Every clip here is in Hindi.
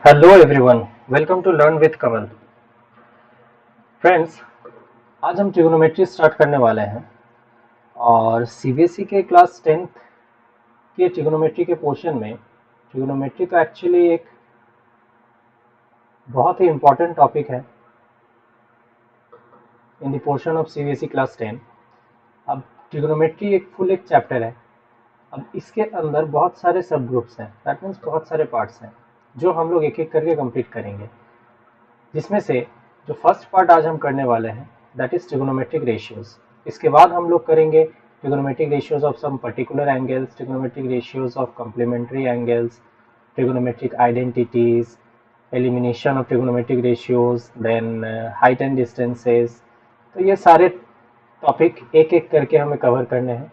Hello everyone, welcome to learn with Kamal. Friends, आज हम ट्रिग्नोमेट्री स्टार्ट करने वाले हैं और सीबीएसई के क्लास 10th के ट्रिग्नोमेट्री के पोर्शन में ट्रिग्नोमेट्री का एक्चुअली एक बहुत ही इम्पोर्टेंट टॉपिक है in the portion of CBSE class 10। अब ट्रिग्नोमेट्री एक चैप्टर है। अब इसके अंदर बहुत सारे सब ग्रुप्स हैं, दैट मीन्स बहुत सारे पार्ट्स हैं जो हम लोग एक एक करके कंप्लीट करेंगे, जिसमें से जो फर्स्ट पार्ट आज हम करने वाले हैं दैट इज ट्रिग्नोमेट्रिक रेशियोज। इसके बाद हम लोग करेंगे trigonometric ratios of some particular angles, trigonometric ratios of complementary angles, trigonometric identities, elimination of trigonometric ratios, then height and distances. तो ये सारे टॉपिक एक एक करके हमें कवर करने हैं,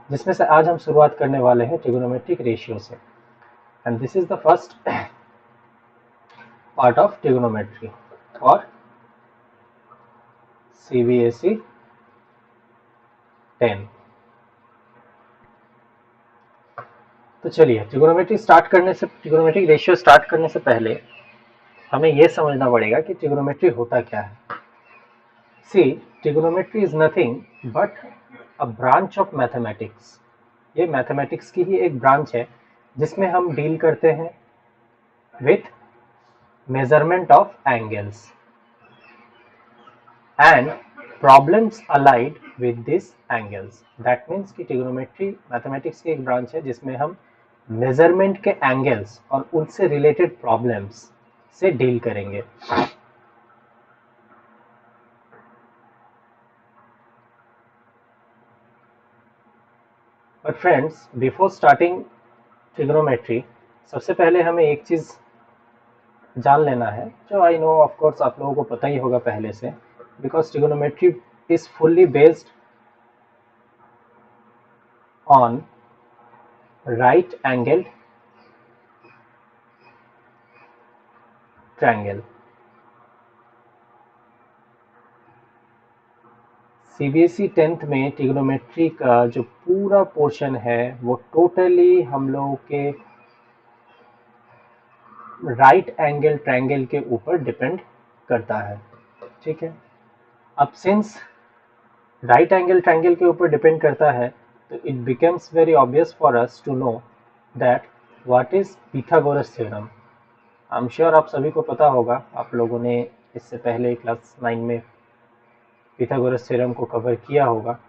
जिसमें से आज हम शुरुआत करने वाले हैं ट्रिग्नोमेट्रिक रेशियो से। And this is the first part of trigonometry और CBSE 10। तो चलिए ट्रिग्नोमेट्रिक रेशियो स्टार्ट करने से पहले हमें यह समझना पड़ेगा कि ट्रिग्नोमेट्री होता क्या है। See, trigonometry is nothing but a branch of mathematics. ये मैथमेटिक्स की ही एक ब्रांच है जिसमें हम डील करते हैं with measurement of angles and problems allied with this angles. That means कि ट्रिग्नोमेट्री मैथमेटिक्स की एक ब्रांच है जिसमें हम मेजरमेंट के एंगल्स और उनसे रिलेटेड प्रॉब्लम्स से डील करेंगे। But friends, before starting trigonometry सबसे पहले हमें एक चीज जान लेना है, जो आई नो ऑफ कोर्स आप लोगों को पता ही होगा पहले से, because trigonometry is fully based on right angled triangle। CBSE 10th में ट्रिग्नोमेट्री का जो पूरा पोर्शन है वो टोटली हम लोगों के राइट एंगल ट्रायंगल के ऊपर डिपेंड करता है। ठीक है, अब सिंस राइट एंगल ट्रायंगल के ऊपर डिपेंड करता है तो it becomes very obvious for us to know that what is Pythagoras theorem. I am sure आप सभी को पता होगा, आप लोगों ने इससे पहले क्लास 9 में पिथागोरस थ्योरम को कवर किया होगा।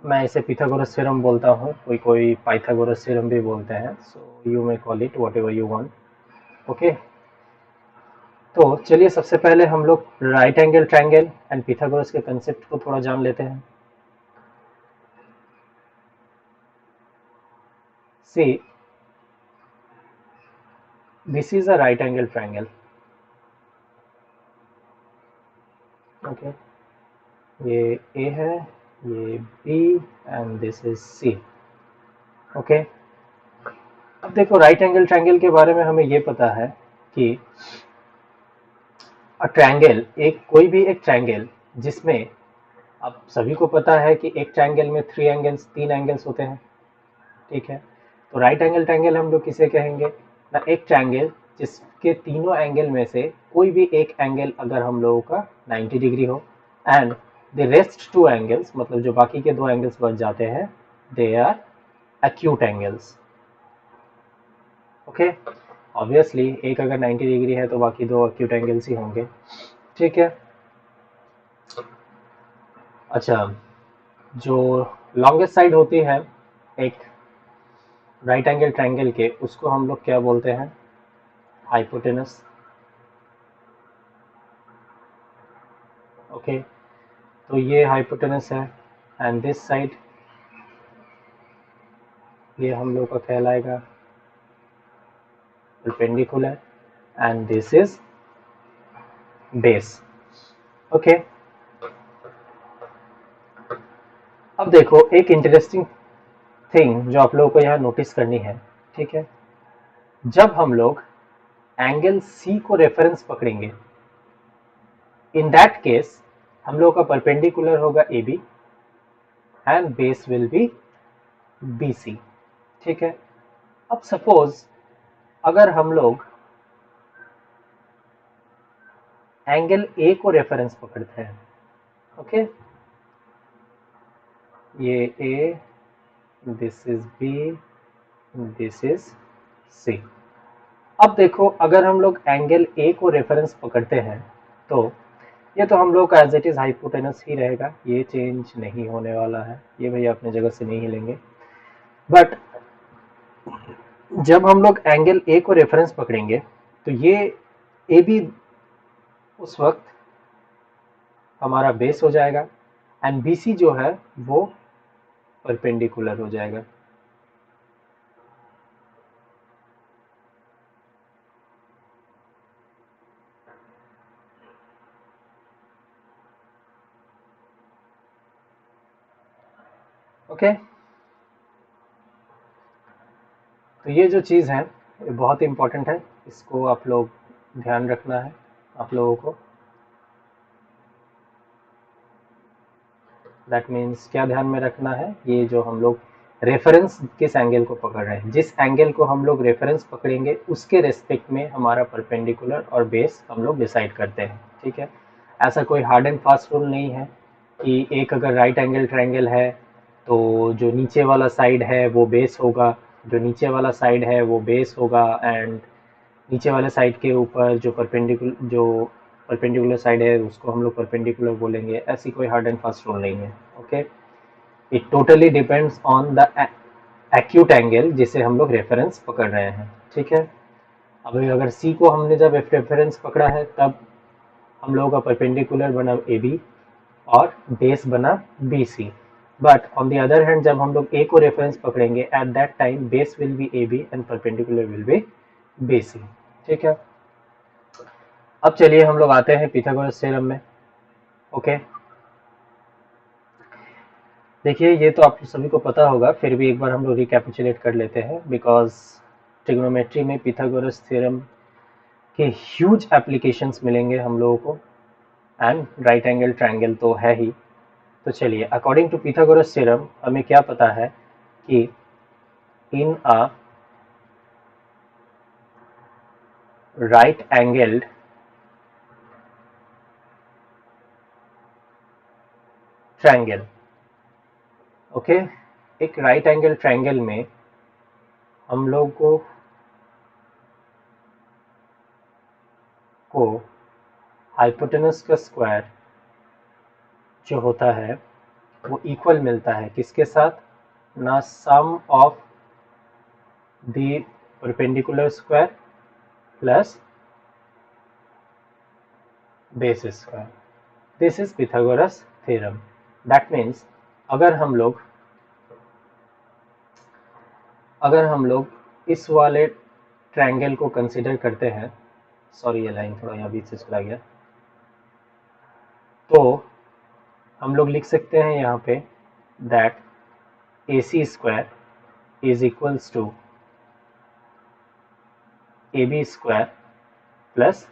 मैं इसे पिथागोरस थ्योरम बोलता हूँ, कोई कोई पाइथागोरस थ्योरम भी बोलते हैं, so you may call it whatever you want. Okay, तो चलिए सबसे पहले हम लोग right angle triangle and Pythagoras के कंसेप्ट को थोड़ा जान लेते हैं। See, this is a right angle triangle. Okay, ये ए है, ये B and this is C. Okay, अब देखो राइट एंगल ट्रायंगल के बारे में हमें ये पता है कि ट्रायंगल कोई भी एक ट्रायंगल जिसमें, अब सभी को पता है कि एक ट्रायंगल में तीन एंगल्स होते हैं। ठीक है, तो राइट एंगल ट्रायंगल हम लोग किसे कहेंगे ना, एक ट्रायंगल जिसके तीनों एंगल में से कोई भी एक एंगल अगर हम लोगों का 90 डिग्री हो and the rest two angles, मतलब जो बाकी के दो एंगल्स बच जाते हैं, they are acute angles. Okay, obviously एक अगर 90 डिग्री है तो बाकी दो एक्यूट एंगल्स ही होंगे। ठीक है, अच्छा, जो लॉन्गेस्ट साइड होती है एक राइट एंगल ट्रायंगल के, उसको हम लोग क्या बोलते हैं, हाइपोटेनस। ओके, तो ये हाइपोटेनस है एंड दिस साइड ये हम लोग का कहलाएगा perpendicular and this is base. Okay, अब देखो एक इंटरेस्टिंग थिंग जो आप लोगों को यहाँ नोटिस करनी है। ठीक है, जब हम लोग एंगल सी को रेफरेंस पकड़ेंगे, इन दैट केस हम लोग का परपेंडिकुलर होगा A B and base will be B C. ठीक है, अब सपोज अगर हम लोग एंगल ए को रेफरेंस पकड़ते हैं, ओके, ये A, this is B, this is C. अब देखो अगर हम लोग एंगल ए को रेफरेंस पकड़ते हैं तो ये तो हम लोग का एज इट इज हाइपोटेनस ही रहेगा, ये चेंज नहीं होने वाला है, ये भैया अपने जगह से नहीं हिलेंगे। बट जब हम लोग एंगल ए को रेफरेंस पकड़ेंगे तो ये ए बी उस वक्त हमारा बेस हो जाएगा एंड बी सी जो है वो परपेंडिकुलर हो जाएगा। ओके, तो ये जो चीज़ है ये बहुत इंपॉर्टेंट है, इसको आप लोग ध्यान रखना है आप लोगों को। दैट मीन्स क्या ध्यान में रखना है, ये जो हम लोग रेफरेंस किस एंगल को पकड़ रहे हैं, जिस एंगल को हम लोग रेफरेंस पकड़ेंगे उसके रेस्पेक्ट में हमारा परपेंडिकुलर और बेस हम लोग डिसाइड करते हैं, ठीक है। ऐसा कोई हार्ड एंड फास्ट रूल नहीं है कि एक अगर राइट एंगल ट्रायंगल है तो जो नीचे वाला साइड है वो बेस होगा, जो नीचे वाला साइड है वो बेस होगा एंड नीचे वाले साइड के ऊपर जो परपेंडिकुलर साइड है उसको हम लोग परपेंडिकुलर बोलेंगे। ऐसी कोई हार्ड एंड फास्ट रूल नहीं है, okay. It totally depends on the acute angle जिसे हम लोग रेफरेंस पकड़ रहे हैं, ठीक है। अब अगर सी को हमने जब रेफरेंस पकड़ा है तब हम लोगों का परपेंडिकुलर बना ए बी और बेस बना B C. But on the other hand जब हम लोग ए को रेफरेंस पकड़ेंगे at that time base will be A B and perpendicular will be B C, ठीक है। अब चलिए हम लोग आते हैं पिथागोरस थ्योरम में, ओके। देखिए ये तो आप सभी को पता होगा, फिर भी एक बार हम लोग रिकैपिचुलेट कर लेते हैं बिकॉज ट्रिग्नोमेट्री में पिथागोरस थ्योरम के ह्यूज एप्लीकेशंस मिलेंगे हम लोगों को एंड राइट एंगल ट्रायंगल तो है ही। तो चलिए अकॉर्डिंग टू पिथागोरस थ्योरम हमें क्या पता है कि in a right angled triangle, okay, एक राइट एंगल ट्रायंगल में हम लोग को हाइपोटेनस का स्क्वायर जो होता है वो इक्वल मिलता है किसके साथ, ना sum of the perpendicular square plus base square. This is Pythagoras theorem. That means अगर हम लोग इस वाले ट्रायंगल को कंसिडर करते हैं, सॉरी ये लाइन थोड़ा यहाँ बीच से चला गया, तो हम लोग लिख सकते हैं यहाँ पे that A C square is equals to A B square plus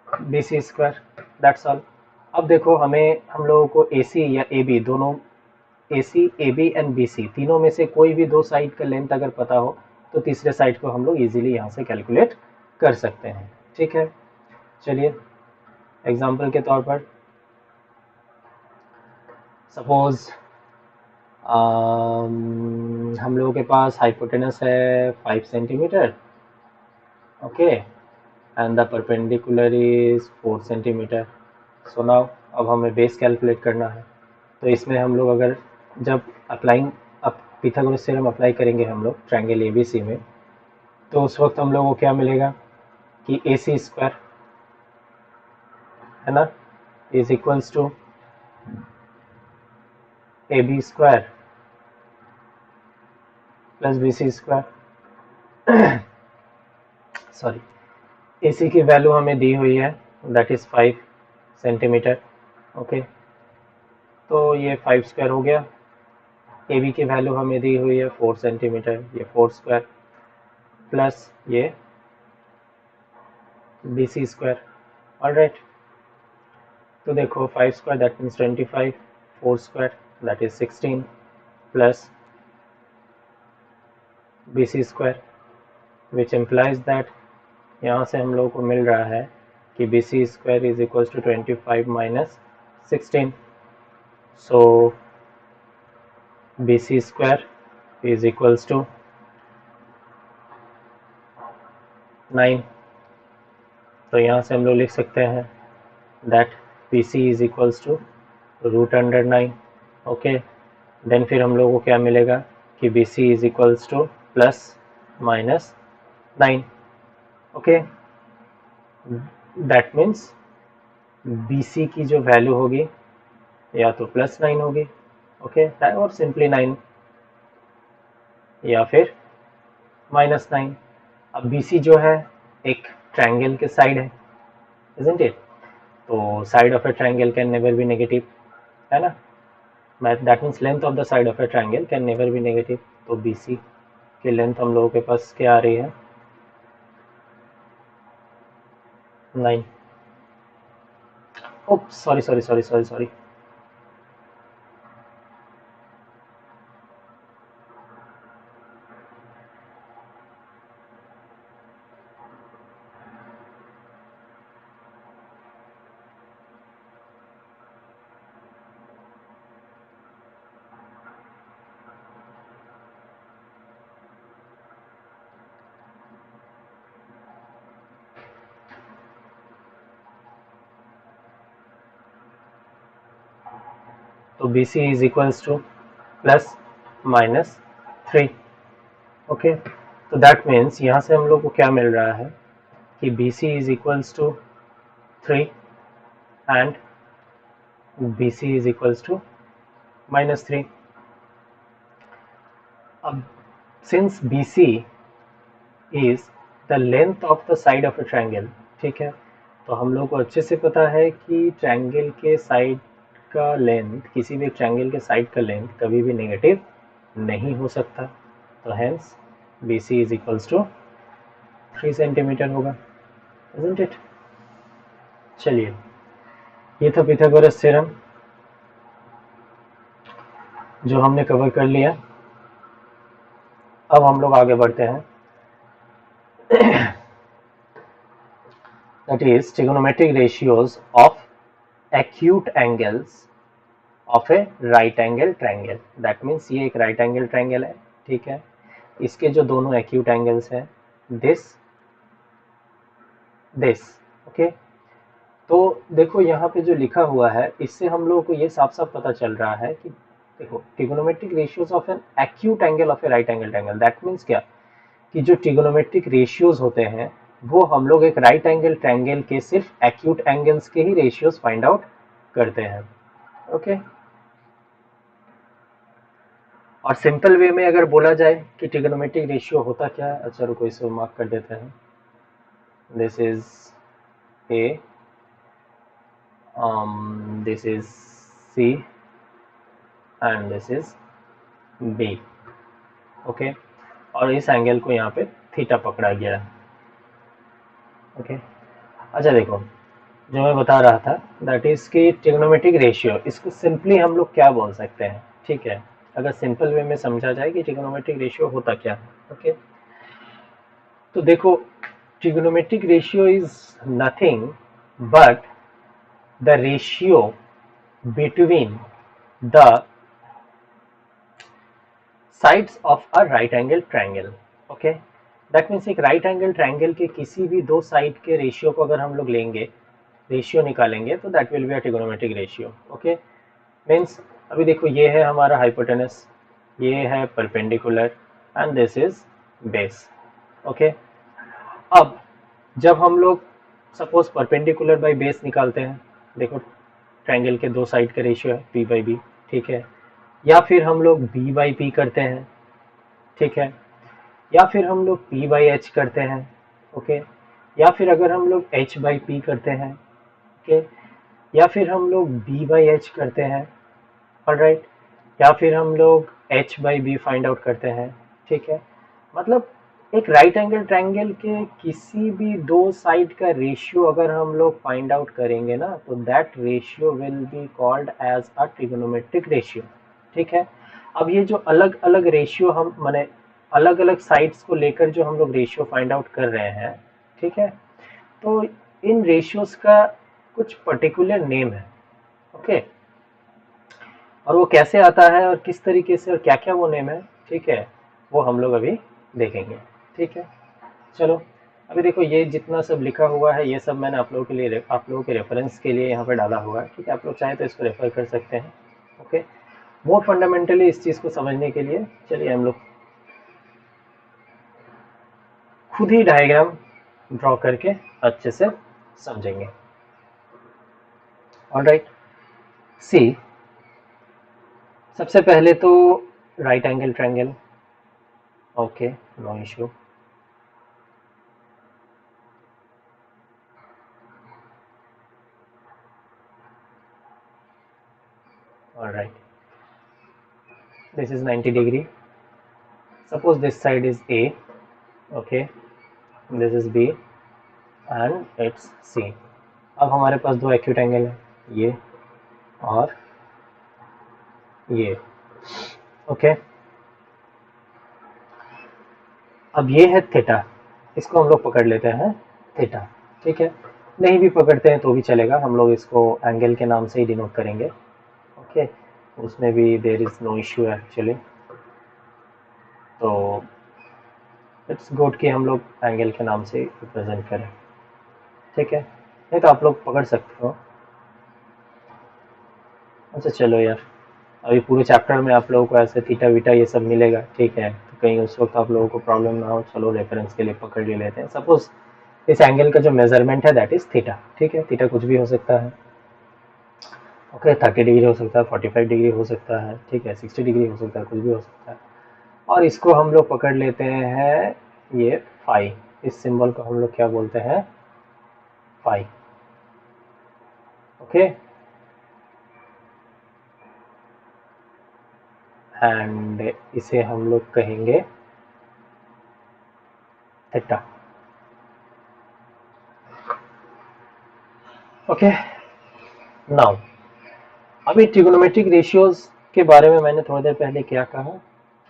B C square, that's all. अब देखो हमें हम लोगों को ए सी या ए बी दोनों, A C A B and B C तीनों में से कोई भी दो साइड का लेंथ अगर पता हो तो तीसरे साइड को हम लोग इजीली यहाँ से कैलकुलेट कर सकते हैं, ठीक है। चलिए एग्जाम्पल के तौर पर सपोज हम लोगों के पास हाइपोटेनस है 5 centimetre, okay, and the perpendicular is 4 centimetre. So now अब हमें बेस कैलकुलेट करना है, तो इसमें हम लोग अगर जब अप्लाइंग अब पिथागोरस थ्योरम अप्लाई करेंगे हम लोग ट्रायंगल ए बी सी में, तो उस वक्त हम लोगों को क्या मिलेगा कि ए सी स्क्वायर है ना is equals to A B square plus B C square. Sorry, A C की वैल्यू हमें दी हुई है दैट इज 5 सेंटीमीटर, ओके, तो ये 5 स्क्वायर हो गया। ए बी की वैल्यू हमें दी हुई है 4 सेंटीमीटर, ये 4 स्क्वायर प्लस ये बी सी स्क्वायर, ऑलराइट। तो देखो 5 square that means 25, 4 square that is 16 plus B C square, which implies that यहाँ से हम लोगों को मिल रहा है कि B C square is equal to 25 minus 16. So B C square is equals to 9. तो यहाँ से हम लोग लिख सकते हैं that B C is equals to root under 9. Okay, then फिर हम लोगों को क्या मिलेगा कि B C is equals to plus minus 9. Okay, that means B C की जो वैल्यू होगी या तो प्लस 9 होगी, ओके, और सिंपली 9 या फिर माइनस 9. अब बी सी जो है एक ट्रायंगल के साइड है, इजंट इट? तो side of a triangle can never be negative, है ना? That means length of the side of a triangle can never be negative. तो बी सी की लेंथ हम लोगों के पास क्या आ रही है? 9. Oops, sorry. तो B C is equals to plus minus 3. Okay, तो दैट मीन्स यहाँ से हम लोग को क्या मिल रहा है कि B C is equals to 3 and B C is equals to minus 3. अब since B C is the length of the side of a triangle, ठीक है, तो हम लोग को अच्छे से पता है कि ट्रायंगल के साइड का लेंथ, किसी भी ट्रायंगल के साइड का लेंथ कभी भी नेगेटिव नहीं हो सकता. तो hence B C is equals to 3 centimetre होगा, इजंट इट? चलिए, ये था पिथागोरस थ्योरम जो हमने कवर कर लिया. अब हम लोग आगे बढ़ते हैं, that is trigonometric ratios of acute angles of a right angle triangle. That means ये एक right angle triangle है, ठीक है, इसके जो दोनों acute angles हैं this, ओके. तो देखो यहाँ पे जो लिखा हुआ है इससे हम लोगों को ये साफ साफ पता चल रहा है कि देखो trigonometric ratios of an acute angle of a right angle triangle. That means क्या कि जो ट्रिगोनोमेट्रिक रेशियोज होते हैं वो हम लोग एक राइट एंगल ट्रायंगल के सिर्फ एक्यूट एंगल्स के ही रेशियोज फाइंड आउट करते हैं, ओके. और सिंपल वे में अगर बोला जाए कि ट्रिगोनोमेट्रिक रेशियो होता क्या है, अच्छा रुको इसे मार्क कर देते हैं. This is A, this is C and this is B, okay. और इस एंगल को यहाँ पे थीटा पकड़ा गया है, ओके. अच्छा देखो, जो मैं बता रहा था दैट इज कि ट्रिग्नोमेट्रिक रेशियो, इसको सिंपली हम लोग क्या बोल सकते हैं, ठीक है, अगर सिंपल वे में समझा जाए कि ट्रिग्नोमेट्रिक रेशियो होता क्या है, ओके. तो देखो, trigonometric ratio is nothing but the ratio between the sides of a right angle triangle, okay. That means एक राइट एंगल ट्रायंगल के किसी भी दो साइड के रेशियो को अगर हम लोग लेंगे, रेशियो निकालेंगे, तो that will be a trigonometric ratio, okay. Means अभी देखो, ये है हमारा हाइपोटेनस, ये है perpendicular and this is base, okay. अब जब हम लोग सपोज परपेंडिकुलर बाय बेस निकालते हैं, देखो ट्रायंगल के दो साइड का रेशियो है पी बाई बी, ठीक है, या फिर हम लोग बी बाई पी करते हैं, ठीक है, या फिर हम लोग पी बाई एच करते हैं, ओके, या फिर अगर हम लोग एच बाई पी करते हैं, ओके, या फिर हम लोग बी बाई एच करते हैं, ऑलराइट, या फिर हम लोग H by B find out करते हैं, ठीक है. मतलब एक राइट एंगल ट्रायंगल के किसी भी दो साइड का रेशियो अगर हम लोग फाइंड आउट करेंगे ना, तो that ratio will be called as a trigonometric ratio, ठीक है. अब ये जो अलग अलग रेशियो हम माने अलग अलग साइड्स को लेकर जो हम लोग रेशियो फाइंड आउट कर रहे हैं, ठीक है, तो इन रेशियोज का कुछ पर्टिकुलर नेम है, ओके, और वो कैसे आता है और किस तरीके से और क्या क्या वो नेम है, ठीक है, वो हम लोग अभी देखेंगे, ठीक है। चलो अभी देखो, ये जितना सब लिखा हुआ है ये सब मैंने आप लोगों के लिए, आप लोगों के रेफरेंस के लिए यहाँ पे डाला हुआ है, ठीक है, आप लोग चाहें तो इसको रेफर कर सकते हैं, ओके। मोर फंडामेंटली इस चीज़ को समझने के लिए चलिए हम लोग खुद ही डायग्राम ड्रॉ करके अच्छे से समझेंगे। ऑलराइट, सी, सबसे पहले तो right angle triangle, okay, no issue. Alright, this is 90 degree. Suppose this side is A, okay, this is B and it's C. अब हमारे पास दो एक्यूट एंगल है, ये और ये, ओके। अब ये है थीटा, इसको हम लोग पकड़ लेते हैं थीटा, ठीक है, नहीं भी पकड़ते हैं तो भी चलेगा, हम लोग इसको एंगल के नाम से ही डिनोट करेंगे, ओके, उसमें भी there is no issue actually. तो इट्स गुड कि हम लोग एंगल के नाम से रिप्रेजेंट करें, ठीक है, नहीं तो आप लोग पकड़ सकते हो। अच्छा चलो यार, अभी पूरे चैप्टर में आप लोगों को ऐसे थीटा वीटा ये सब मिलेगा, ठीक है, तो कहीं उस वक्त आप लोगों को प्रॉब्लम ना हो, चलो रेफरेंस के लिए पकड़ ले लेते हैं। सपोज इस एंगल का जो मेजरमेंट है दैट इज थीटा, ठीक है, थीटा कुछ भी हो सकता है, ओके, 30 डिग्री हो सकता है, 45 डिग्री हो सकता है, ठीक है, 60 डिग्री हो सकता है, कुछ भी हो सकता है, और इसको हम लोग पकड़ लेते हैं ये फाई, इस सिंबल को हम लोग क्या बोलते हैं, फाई, ओके, एंड इसे हम लोग कहेंगे थीटा, ओके। नाउ अभी ट्रिगोनोमेट्रिक रेशियोज के बारे में मैंने थोड़ी देर पहले क्या कहा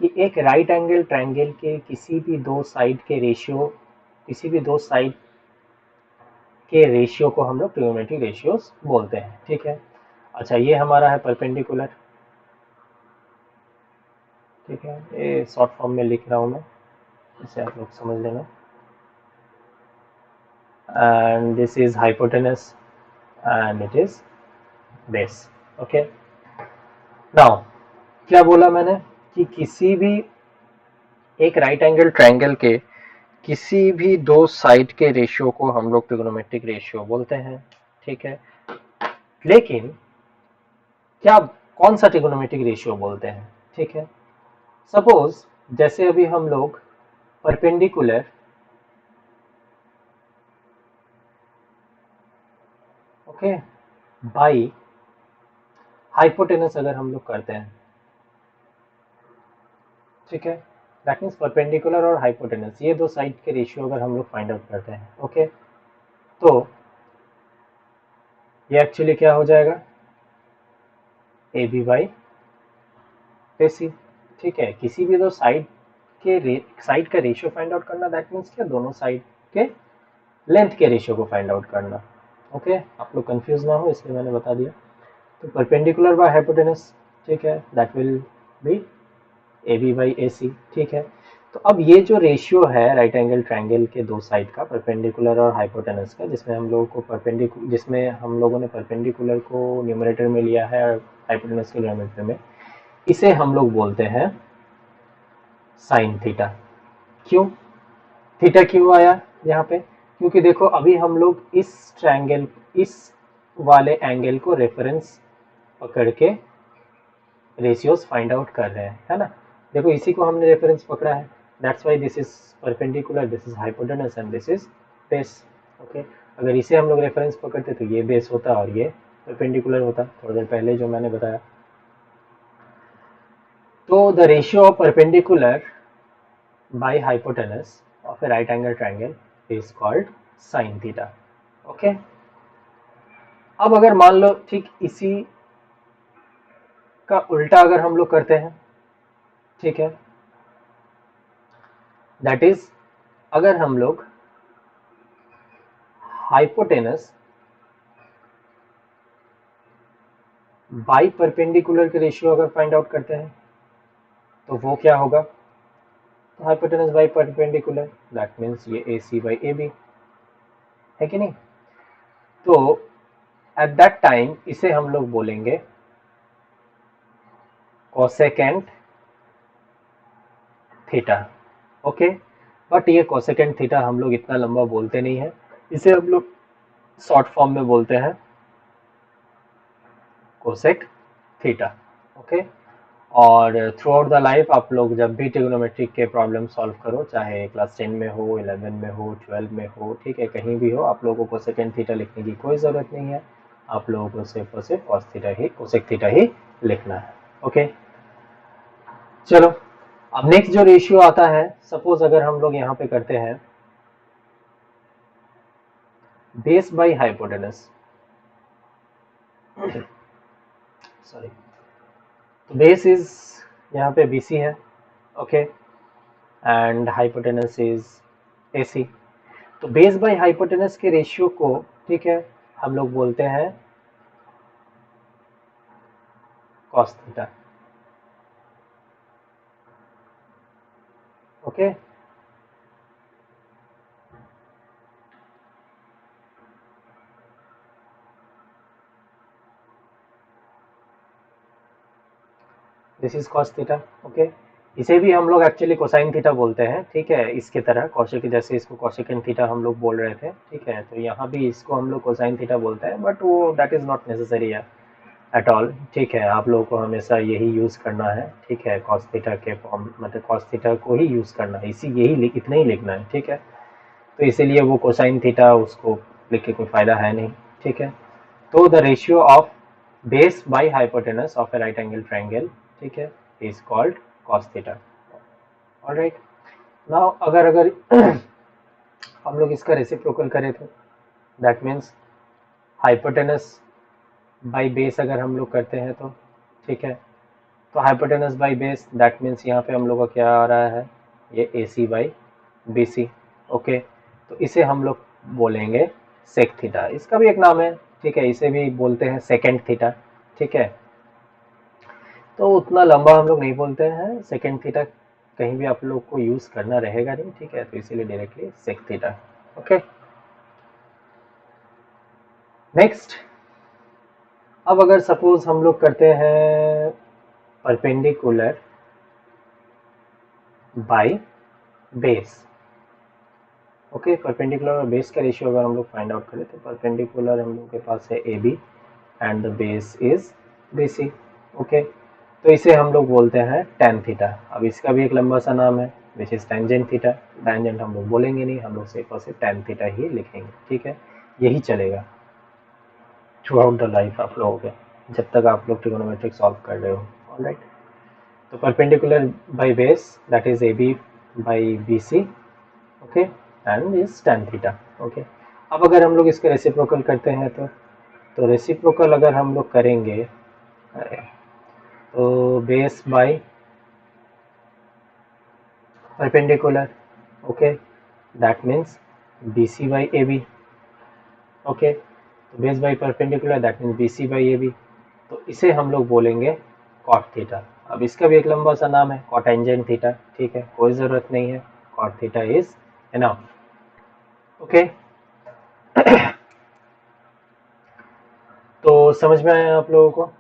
कि एक राइट एंगल ट्रायंगल के किसी भी दो साइड के रेशियो, किसी भी दो साइड के रेशियो को हम लोग ट्रिगोनोमेट्रिक रेशियोज बोलते हैं, ठीक है। अच्छा, ये हमारा है परपेंडिकुलर, ठीक है, ये शॉर्ट फॉर्म में लिख रहा हूँ मैं, इसे आप लोग समझ लेना, and this is hypotenuse and it is base, okay. Now क्या बोला मैंने कि किसी भी एक राइट एंगल ट्रायंगल के किसी भी दो साइड के रेशियो को हम लोग ट्रिगोनोमेट्रिक रेशियो बोलते हैं, ठीक है, लेकिन क्या, कौन सा ट्रिगोनोमेट्रिक रेशियो बोलते हैं, ठीक है। सपोज जैसे अभी हम लोग परपेंडिकुलर, ओके, बाई हाइपोटेनस अगर हम लोग करते हैं, ठीक है, दैट मीन्स परपेंडिकुलर और हाइपोटेनस ये दो साइड के रेशियो अगर हम लोग फाइंड आउट करते हैं, ओके, तो ये एक्चुअली क्या हो जाएगा, ए बी बाई ए सी, ठीक है, किसी भी दो साइड के साइड का रेशियो फाइंड आउट करना, दैट मीन्स क्या, दोनों साइड के लेंथ के रेशियो को फाइंड आउट करना, ओके, आप लोग कंफ्यूज ना हो इसलिए मैंने बता दिया। तो परपेंडिकुलर बाय हाइपोटेनस, ठीक है, that will be A B by A C, ठीक है। तो अब ये जो रेशियो है राइट एंगल ट्रायंगल के दो साइड का, परपेंडिकुलर और हाइपोटेनस का, जिसमें हम लोगों को जिसमें हम लोगों ने परपेंडिकुलर को न्यूमरेटर में लिया है और हाइपोटेनस को डिनोमिनेटर में, इसे हम लोग बोलते हैं साइन थीटा। क्यों थीटा क्यों आया यहाँ पे, क्योंकि देखो अभी हम लोग इस ट्रायंगल, इस वाले एंगल को रेफरेंस पकड़ के रेशियोज फाइंड आउट कर रहे हैं, है ना, देखो इसी को हमने रेफरेंस पकड़ा है, that's why this is perpendicular, this is hypotenuse and this is base, okay. अगर इसे हम लोग रेफरेंस पकड़ते तो ये बेस होता और ये परपेंडिकुलर होता, थोड़ी देर पहले जो मैंने बताया। तो the ratio of perpendicular by hypotenuse of A right angle triangle is called sine theta, okay. अब अगर मान लो ठीक इसी का उल्टा अगर हम लोग करते हैं, ठीक है, दैट इज अगर हम लोग हाइपोटेनस बाई परपेंडिकुलर के रेशियो अगर फाइंड आउट करते हैं तो वो क्या होगा, तो hypotenuse by perpendicular that means ये ए सी बाई ए बी है कि नहीं। तो एट दैट टाइम इसे हम लोग बोलेंगे कोसेकेंट थीटा। ओके, बट ये कोसेकेंट थीटा हम लोग इतना लंबा बोलते नहीं है, इसे हम लोग शॉर्ट फॉर्म में बोलते हैं कोसेक थीटा। ओके, और थ्रू आउट द लाइफ आप लोग जब भी ट्रिग्नोमेट्रिक के प्रॉब्लम सॉल्व करो, चाहे क्लास 10 में हो, 11 में हो, 12 में हो, ठीक है, कहीं भी हो, आप लोगों को कोसेकेंट थीटा लिखने की कोई ज़रूरत नहीं है। आप लोगों को सिर्फ और सिर्फ कॉस थीटा ही, कोसेक थीटा ही लिखना है। ओके, चलो अब नेक्स्ट जो रेशियो आता है, सपोज अगर हम लोग यहाँ पे करते हैं बेस बाई हाइपोटेनस, सॉरी, तो बेस इज यहाँ पे BC है, okay, and hypotenuse is AC। तो बेस बाई हाइपोटेनस के रेशियो को, ठीक है, हम लोग बोलते हैं cos theta. Okay, this is cos theta. Okay, इसे भी हम लोग एक्चुअली कोसाइन थीटा बोलते हैं, ठीक है, इसके तरह कौशिक, जैसे इसको कौशिकन थीटा हम लोग बोल रहे थे, ठीक है, तो यहाँ भी इसको हम लोग कोसाइन थीटा बोलते हैं, बट वो दैट इज नॉट नेसेसरी है एट ऑल, ठीक है, आप लोगों को हमेशा यही यूज़ करना है, ठीक है, कॉस थीटा के फॉर्म, मतलब कॉस थीटा को ही यूज़ करना है, इसी यही इतना ही लिखना है, ठीक है, तो इसीलिए वो कोसाइन थीटा उसको लिख के कोई फ़ायदा है नहीं, ठीक है। तो the ratio of base by hypotenuse of A right angle triangle, ठीक है, is called cos theta. Alright, now अगर अगर हम लोग इसका रेसिप्रोकल करें तो that means hypotenuse by base अगर हम लोग करते हैं तो, ठीक है, तो hypotenuse by base that means यहाँ पे हम लोग का क्या आ रहा है, ये AC बाई BC। ओके, तो इसे हम लोग बोलेंगे सेक थीटा, इसका भी एक नाम है, ठीक है, इसे भी बोलते हैं सेकेंड थीटा, ठीक है, तो उतना लंबा हम लोग नहीं बोलते हैं, सेकेंड थीटा कहीं भी आप लोग को यूज़ करना रहेगा नहीं, ठीक है, तो इसीलिए directly sec theta. Okay, next, अब अगर सपोज हम लोग करते हैं perpendicular by base. Okay, perpendicular और बेस का रेशियो अगर हम लोग फाइंड आउट करें तो परपेंडिकुलर हम लोग के पास है AB and the base is BC। Okay, तो इसे हम लोग बोलते हैं tan थीटा। अब इसका भी एक लंबा सा नाम है which is tangent theta, tangent हम लोग बोलेंगे नहीं, हम लोग सिर्फ और सिर्फ tan थीटा ही लिखेंगे, ठीक है, यही चलेगा थ्रू आउट द लाइफ आप लोगों के, जब तक आप लोग ट्रिगोनोमेट्रिक सॉल्व कर रहे हो। ऑलराइट, तो perpendicular by base that is AB by BC, okay, and is tan theta. Okay, अब अगर हम लोग इसके रेसिप्रोकल करते हैं तो रेसिप्रोकल अगर हम लोग करेंगे तो base by perpendicular, okay, that means BC by AB। Okay, तो base by perpendicular that means BC by AB, तो इसे हम लोग बोलेंगे कॉट थीटा। अब इसका भी एक लंबा सा नाम है कॉटेंजेंट थीटा, ठीक है, कोई ज़रूरत नहीं है, cot theta is enough. Okay, तो समझ में आया आप लोगों को,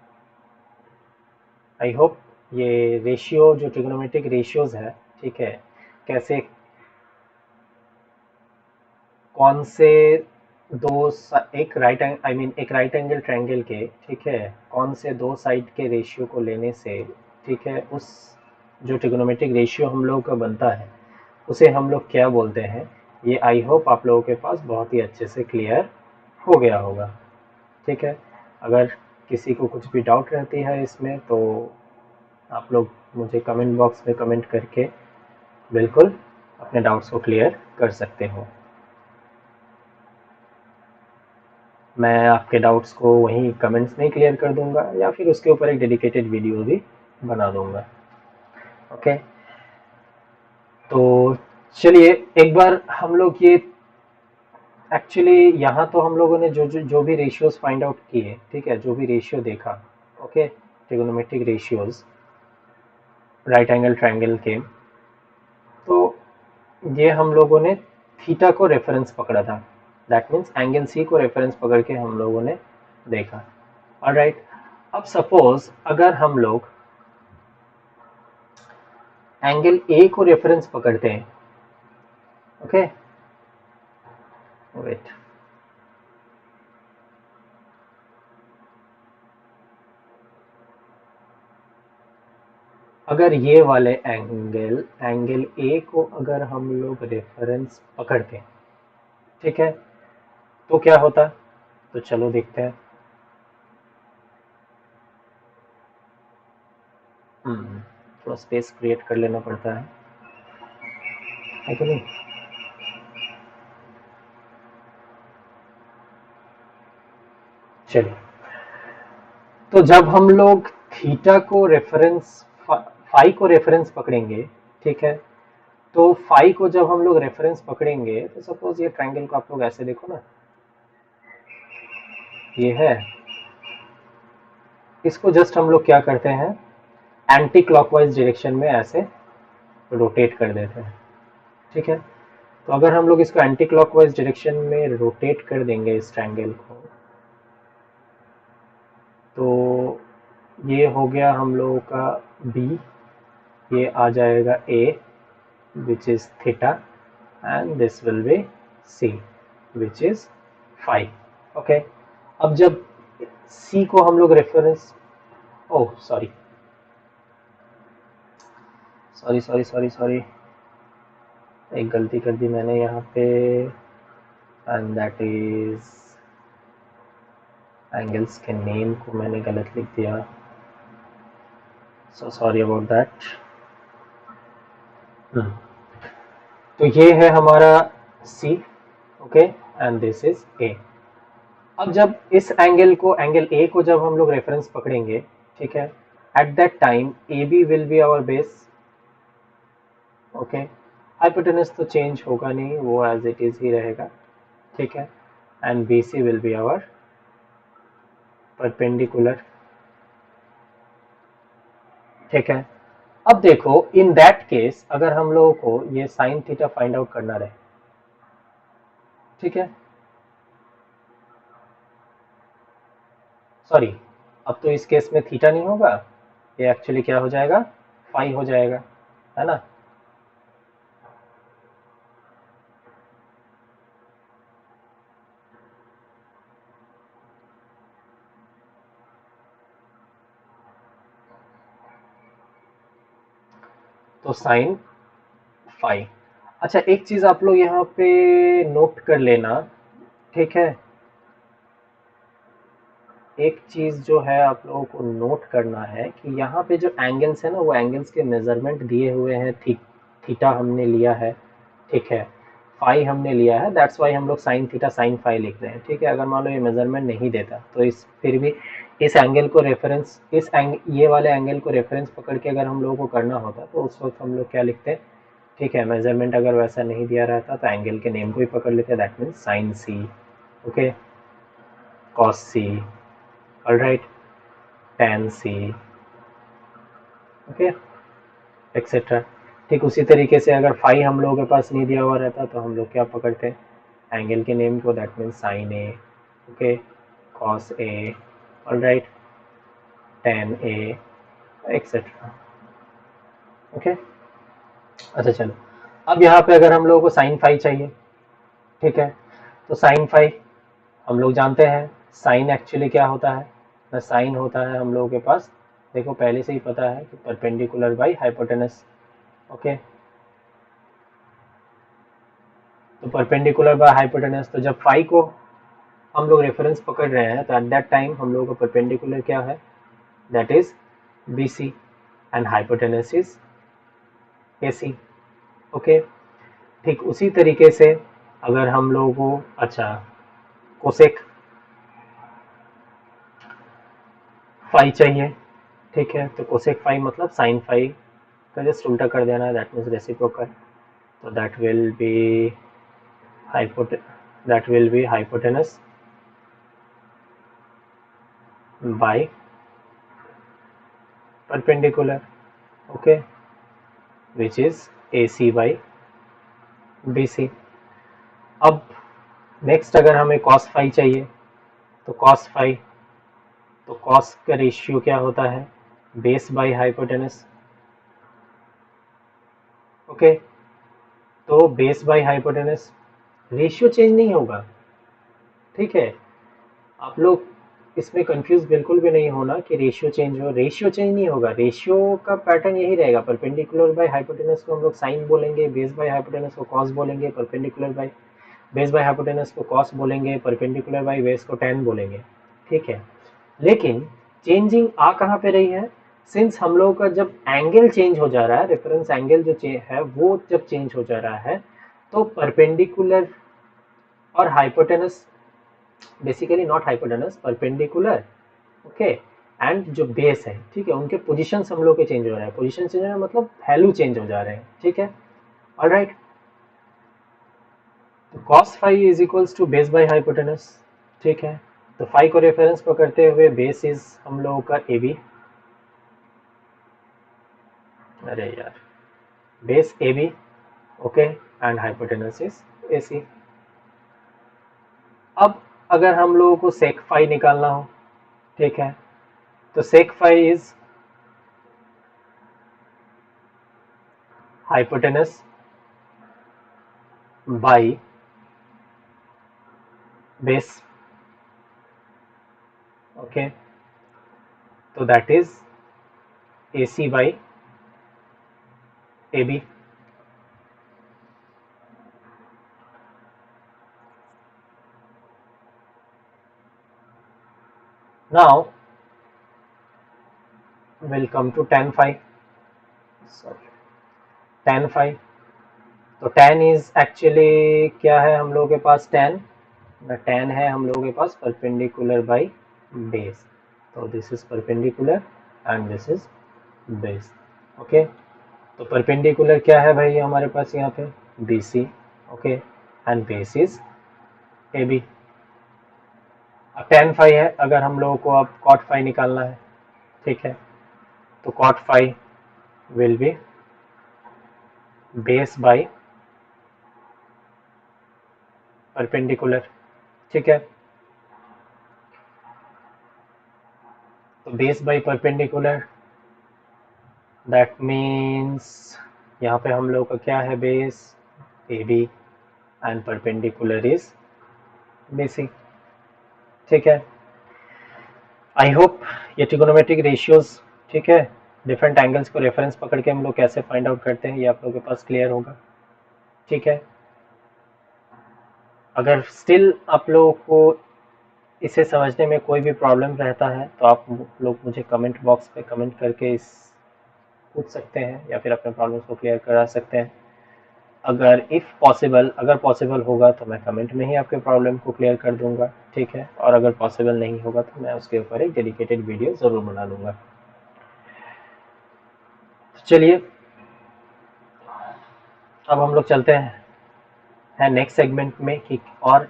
आई होप। ये रेशियो जो ट्रिग्नोमेट्रिक रेशियोज है, ठीक है, कैसे कौन से एक राइट आई मीन एक राइट एंगल ट्रायंगल के, ठीक है, कौन से दो साइड के रेशियो को लेने से, ठीक है, उस जो ट्रिग्नोमेट्रिक रेशियो हम लोगों का बनता है उसे हम लोग क्या बोलते हैं, ये आई होप आप लोगों के पास बहुत ही अच्छे से क्लियर हो गया होगा, ठीक है। अगर किसी को कुछ भी डाउट रहती है इसमें तो आप लोग मुझे कमेंट बॉक्स में कमेंट करके बिल्कुल अपने डाउट्स को क्लियर कर सकते हो। मैं आपके डाउट्स को वहीं कमेंट्स में क्लियर कर दूंगा या फिर उसके ऊपर एक डेडिकेटेड वीडियो भी बना दूंगा। ओके, तो चलिए एक बार हम लोग ये एक्चुअली यहाँ तो हम लोगों ने जो भी रेशियोज फाइंड आउट किए, ठीक है, जो भी रेशियो देखा, okay, trigonometric ratios right angle triangle के, तो ये हम लोगों ने थीटा को रेफरेंस पकड़ा था, दैट मीन्स एंगल सी को रेफरेंस पकड़ के हम लोगों ने देखा। ऑलराइट, अब सपोज अगर हम लोग एंगल ए को रेफरेंस पकड़ते हैं, ओके, वेट, अगर ये वाले एंगल ए को अगर हम लोग रेफरेंस पकड़ते हैं, ठीक है, तो क्या होता, तो चलो देखते हैं। थोड़ा स्पेस क्रिएट कर लेना पड़ता है कि नहीं। चलिए, तो जब हम लोग थीटा को रेफरेंस, फाई को रेफरेंस पकड़ेंगे, ठीक है, तो फाई को जब हम लोग रेफरेंस पकड़ेंगे तो सपोज ये ट्रायंगल को आप लोग ऐसे देखो ना, ये है, इसको जस्ट हम लोग क्या करते हैं, एंटी क्लॉकवाइज डायरेक्शन में ऐसे रोटेट कर देते हैं, ठीक है। तो अगर हम लोग इसको एंटी क्लॉकवाइज डायरेक्शन में रोटेट कर देंगे इस ट्रायंगल को, तो ये हो गया हम लोगों का बी, ये आ जाएगा A which is theta, and this will be C which is five, okay. अब जब सी को हम लोग reference, oh sorry sorry sorry sorry sorry, एक गलती कर दी मैंने यहाँ पे, एंड दैट इज एंगल्स के नेम को मैंने गलत लिख दिया, सो सॉरी अबाउट दैट। तो ये है हमारा C, okay, and this is A। अब जब इस एंगल को, एंगल A को जब हम लोग रेफरेंस पकड़ेंगे, ठीक है, at that time AB will be our base, okay, hypotenuse तो चेंज होगा नहीं, वो एज इट इज ही रहेगा, ठीक है, and BC will be our perpendicular, ठीक है। अब देखो इन दैट केस अगर हम लोगों को ये साइन थीटा फाइंड आउट करना रहे, ठीक है, सॉरी, अब तो इस केस में थीटा नहीं होगा, ये एक्चुअली क्या हो जाएगा, फाई हो जाएगा, है ना। तो साइन फाई, अच्छा एक चीज आप लोग यहाँ पे नोट कर लेना, ठीक है, एक चीज जो है आप लोगों को नोट करना है कि यहाँ पे जो एंगल्स है ना, वो एंगल्स के मेजरमेंट दिए हुए हैं, थीटा हमने लिया है, ठीक है, फाई हमने लिया है, दैट्स वाई हम लोग साइन थीटा साइन फाई लिख रहे हैं, ठीक है। अगर मान लो ये मेजरमेंट नहीं देता तो इस फिर भी इस एंगल को रेफरेंस, ये वाले एंगल को रेफरेंस पकड़ के अगर हम लोगों को करना होता तो उस वक्त हम लोग क्या लिखते हैं, ठीक है, मेजरमेंट अगर वैसा नहीं दिया रहता तो एंगल के नेम को ही पकड़ लेते, that means sine C, okay, cos C, alright, tan C, okay, etcetera. ठीक उसी तरीके से अगर फाई हम लोगों के पास नहीं दिया हुआ रहता तो हम लोग क्या पकड़ते हैं, एंगल के नेम को, that means sign A, okay, cos A, alright, tan A, etcetera, okay. अच्छा चलो, अब यहाँ पे अगर हम लोगों को साइन फाई चाहिए, ठीक है, तो साइन फाई हम लोग जानते हैं, साइन एक्चुअली क्या होता है ना, साइन होता है हम लोगों के पास, देखो पहले से ही पता है कि परपेंडिकुलर बाई हाइपोटेनस, ओके, तो परपेंडिकुलर बाय हाइपोटेनस, तो जब फाई को हम लोग रेफरेंस पकड़ रहे हैं तो एट दैट टाइम हम लोगों का परपेंडिकुलर क्या है, that is BC, and hypotenuse is AC, okay. ठीक उसी तरीके से अगर हम लोगों को, अच्छा, कोसेक फाई चाहिए, ठीक है, तो कोसेक फाई मतलब साइन फाई का जस्ट उल्टा कर देना है, दैट मीन्स रेसिप्रोकल, तो that will be hypotenuse by perpendicular, okay, which is AC by BC. अब नेक्स्ट अगर हमें cos फाई चाहिए तो cos फाई, तो cos का रेशियो क्या होता है, बेस बाई हाइपोटेनस, ओके। तो base by hypotenuse, ratio change नहीं होगा, ठीक है। आप लोग इसमें कंफ्यूज बिल्कुल भी नहीं होना कि रेशियो चेंज हो, रेशियो चेंज नहीं होगा, रेशियो का पैटर्न यही रहेगा। परपेंडिकुलर बाय हाइपोटेनस को हम लोग साइन बोलेंगे, बेस बाय हाइपोटेनस को कॉस बोलेंगे, perpendicular by base by hypotenuse को कॉस बोलेंगे, परपेंडिकुलर बाय बेस को टैन बोलेंगे, ठीक है। लेकिन चेंजिंग आ कहाँ पे रही है, सिंस हम लोगों का जब एंगल चेंज हो जा रहा है, रेफरेंस एंगल जो है वो जब चेंज हो जा रहा है, तो परपेंडिकुलर और hypotenuse, basically not hypotenuse, perpendicular, okay, and जो बेस है, ठीक है, उनके पोजीशन हम लोग के चेंज हो रहे हैं। पोजीशन चेंज हो रहा है मतलब वैल्यू चेंज हो जा रहे हैं, ठीक है, ऑलराइट। तो cos phi is equals to base by hypotenuse, ठीक है। तो फाई को रेफरेंस पकड़ते हुए बेस इज हम लोगों का ए बी, अरे यार, base A B, okay, and hypotenuse is A C. अब अगर हम लोगों को सेक फाई निकालना हो, ठीक है, तो sec phi is hypotenuse by base, okay, तो that is A C by A B. Now we'll come to tan phi. Sorry, tan phi. तो tan इज एक्चुअली क्या है हम लोगों के पास, tan है हम लोगों के पास परपेंडिकुलर बाई बेस, तो this is perpendicular and this is base, okay. तो परपेंडिकुलर क्या है भाई हमारे पास यहाँ पे, BC, okay, and base is AB। अब tan phi है, अगर हम लोगों को अब cot phi निकालना है, ठीक है, तो cot phi will be base by perpendicular, ठीक है। तो base by perpendicular, that means यहाँ पे हम लोग का क्या है, base A B and perpendicular is BC, ठीक है। आई होप ये ट्रिगोनोमेट्रिक रेशियोज, ठीक है, डिफरेंट एंगल्स को रेफरेंस पकड़ के हम लोग कैसे फाइंड आउट करते हैं ये आप लोगों के पास क्लियर होगा, ठीक है। अगर स्टिल आप लोगों को इसे समझने में कोई भी प्रॉब्लम रहता है तो आप लोग मुझे कमेंट बॉक्स पे कमेंट करके इस पूछ सकते हैं या फिर अपने प्रॉब्लम्स को क्लियर करा सकते हैं। अगर पॉसिबल होगा तो मैं कमेंट में ही आपके प्रॉब्लम को क्लियर कर दूंगा, ठीक है, और अगर पॉसिबल नहीं होगा तो मैं उसके ऊपर एक डेडिकेटेड वीडियो ज़रूर बना लूँगा। तो चलिए अब हम लोग चलते हैं नेक्स्ट सेगमेंट में कि और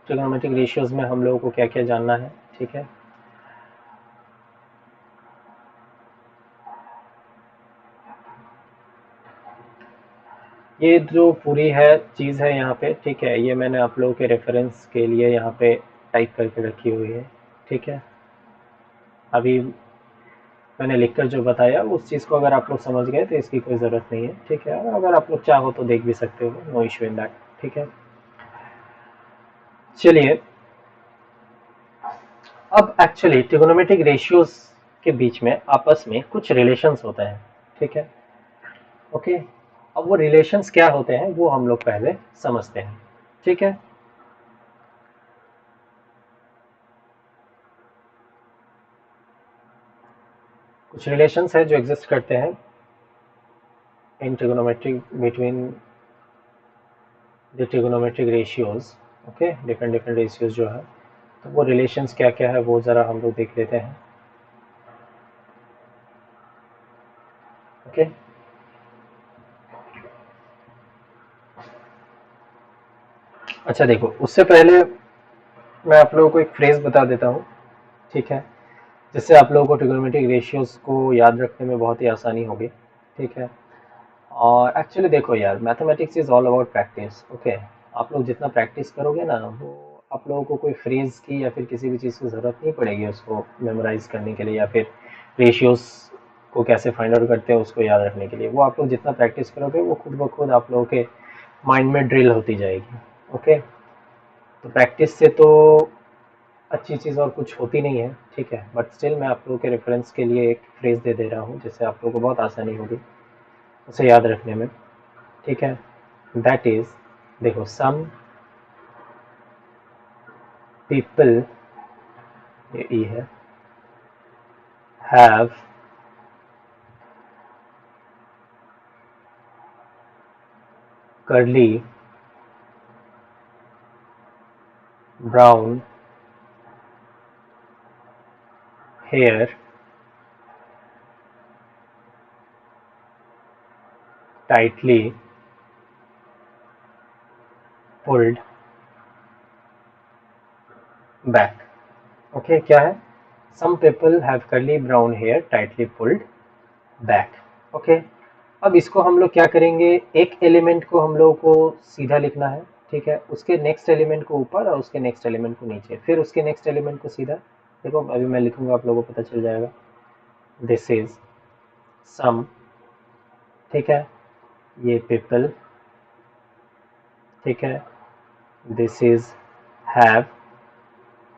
ट्रिगोनोमेट्रिक रेशियोज में हम लोगों को क्या क्या जानना है, ठीक है। ये जो पूरी है चीज़ है यहाँ पे, ठीक है, ये मैंने आप लोगों के रेफरेंस के लिए यहाँ पे टाइप करके रखी हुई है, ठीक है। अभी मैंने लिखकर जो बताया उस चीज़ को अगर आप लोग समझ गए तो इसकी कोई ज़रूरत नहीं है, ठीक है। और अगर आप लोग चाहो तो देख भी सकते हो, नो इशू इन दैट, ठीक है। चलिए अब एक्चुअली ट्रिगोनोमेट्रिक रेशियोज के बीच में आपस में कुछ रिलेशंस होते हैं, ठीक है, ओके। अब वो रिलेशंस क्या होते हैं वो हम लोग पहले समझते हैं, ठीक है। कुछ रिलेशंस है जो एग्जिस्ट करते हैं in trigonometric between the trigonometric ratios, okay, different different ratios जो है, तो वो रिलेशंस क्या क्या है वो ज़रा हम लोग देख लेते हैं, ओके। अच्छा देखो, उससे पहले मैं आप लोगों को एक फ्रेज बता देता हूँ, ठीक है, जिससे आप लोगों को ट्रिग्नोमेट्रिक रेशियोज को याद रखने में बहुत ही आसानी होगी, ठीक है। और एक्चुअली देखो यार, mathematics is all about practice, okay. आप लोग जितना प्रैक्टिस करोगे ना, वो आप लोगों को कोई फ्रेज की या फिर किसी भी चीज़ की ज़रूरत नहीं पड़ेगी उसको मेमोराइज करने के लिए, या फिर रेशियोज को कैसे फाइंड आउट करते हैं उसको याद रखने के लिए। वो आप लोग जितना प्रैक्टिस करोगे वो खुद ब खुद आप लोगों के माइंड में ड्रिल होती जाएगी, ओके। तो प्रैक्टिस से तो अच्छी चीज़ और कुछ होती नहीं है, ठीक है, बट स्टिल मैं आप लोगों के रेफरेंस के लिए एक फ्रेज दे दे रहा हूँ जिससे आप लोगों को बहुत आसानी होगी उसे याद रखने में, ठीक है। दैट इज, देखो, सम पीपल, ये ई है, have curly brown hair tightly pulled back, okay. क्या है? Some people have curly brown hair tightly pulled back, okay. अब इसको हम लोग क्या करेंगे, एक एलिमेंट को हम लोगों को सीधा लिखना है, ठीक है, उसके नेक्स्ट एलिमेंट को ऊपर और उसके नेक्स्ट एलिमेंट को नीचे, फिर उसके नेक्स्ट एलिमेंट को सीधा। देखो अभी मैं लिखूंगा, आप लोगों को पता चल जाएगा। दिस इज सम, ठीक है, ये पीपल, ठीक है, this is have,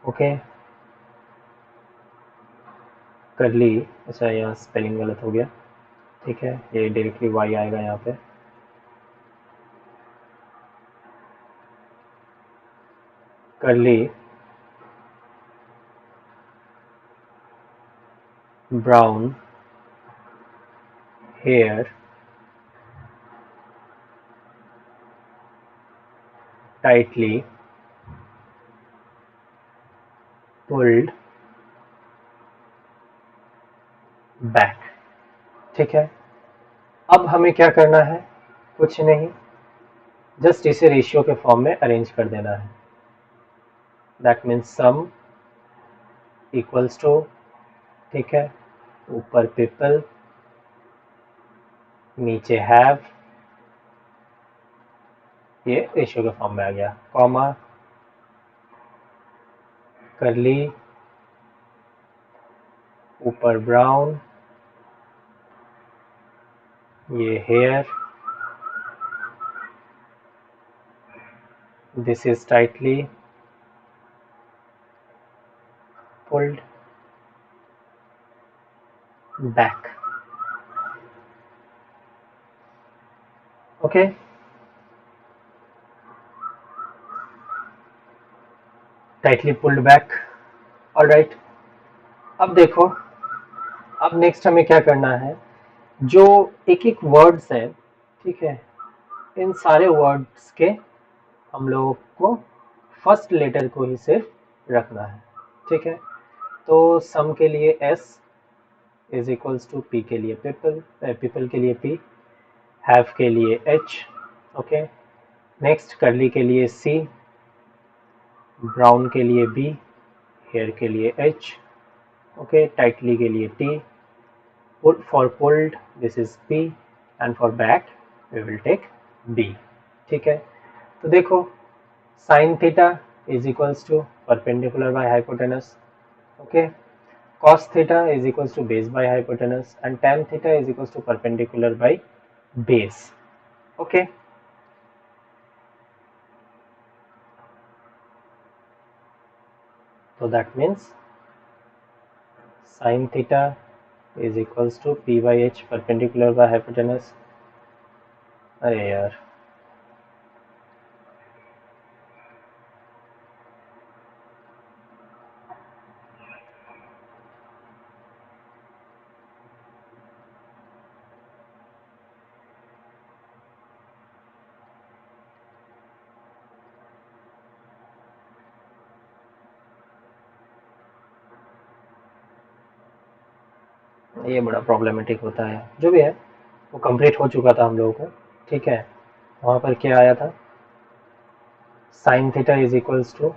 okay, curly, अच्छा यहाँ स्पेलिंग गलत हो गया, ठीक है, ये डायरेक्टली वाई आएगा यहाँ पे, curly brown hair tightly pulled back, ठीक है। अब हमें क्या करना है, कुछ नहीं, जस्ट इसे रेशियो के फॉर्म में अरेंज कर देना है। That means some equals to, ठीक है, ऊपर पीपल, नीचे हैव, ये रेशियो के फॉर्म में आ गया, कॉमा, करली, ऊपर ब्राउन, ये hair, this is tightly pulled back, okay. Tightly pulled back, alright. अब देखो, अब नेक्स्ट हमें क्या करना है, जो एक एक वर्ड्स हैं, ठीक है, इन सारे वर्ड्स के हम लोगों को फर्स्ट लेटर को ही सिर्फ रखना है, ठीक है। तो सम के लिए S is equals to P के लिए पीपल, पीपल के लिए पी, हैव के लिए एच, ओके। नेक्स्ट करली के लिए सी, ब्राउन के लिए बी, हेयर के लिए एच, ओके, टाइटली के लिए T, for pulled this is P, and for back we will take B, ठीक है। तो देखो, sin theta is equals to perpendicular by hypotenuse, okay, cos theta is equals to base by hypotenuse, and tan theta is equals to perpendicular by base, okay। So that means sin theta is equals to P by H perpendicular by hypotenuse, अरे यार, ये बड़ा प्रॉब्लमेटिक होता है, जो भी है वो कंप्लीट हो चुका था हम लोगों को, ठीक है। वहाँ पर क्या आया था, sine theta is equals to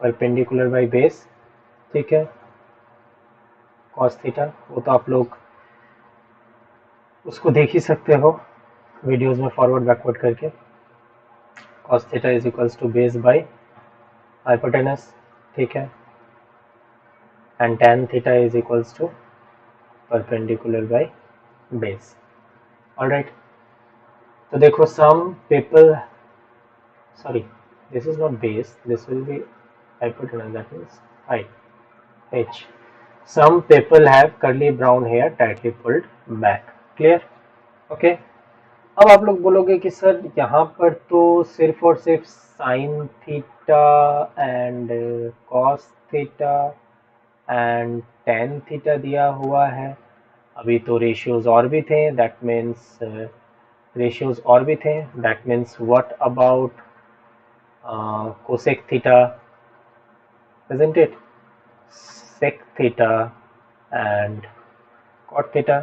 perpendicular by base, ठीक है, कॉस थीटा, वो तो आप लोग उसको देख ही सकते हो वीडियोस में फॉरवर्ड बैकवर्ड करके। Cos theta is equals to base by hypotenuse, ठीक है, and tan theta is equals to perpendicular by base. Alright, तो देखो some people, sorry, this is not base, this will be hypotenuse, that means height h. Some people have curly brown hair tightly pulled back. Clear? Okay. अब आप लोग बोलोगे कि सर यहाँ पर तो सिर्फ और सिर्फ sine theta and cos theta and tan theta दिया हुआ है, अभी तो रेशियोज और भी थे, दैट मीन्स रेशियोज और भी थे, that means what about cosec theta, isn't it, sec theta and cot theta।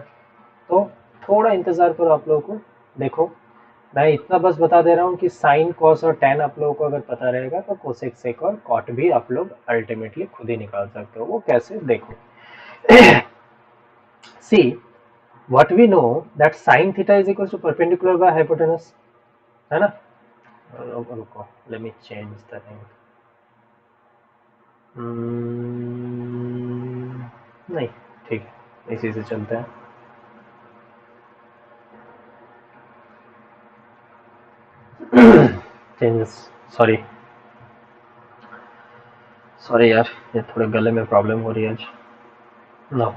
तो थोड़ा इंतज़ार करो आप लोगों को। देखो मैं इतना बस बता दे रहा हूँ कि साइन कॉस और टेन आप लोगों को अगर पता रहेगा तो कोसेक सेक और कॉट भी आप लोग अल्टीमेटली खुद ही निकाल सकते हो। वो कैसे, देखो see what we know that sine theta is equal to perpendicular by hypotenuse, है ना। रुको, let me change the thing. नहीं, ठीक है, इसी से चलते हैं। चेंजेस, सॉरी सॉरी यार, ये थोड़े गले में प्रॉब्लम हो रही है आज। नो,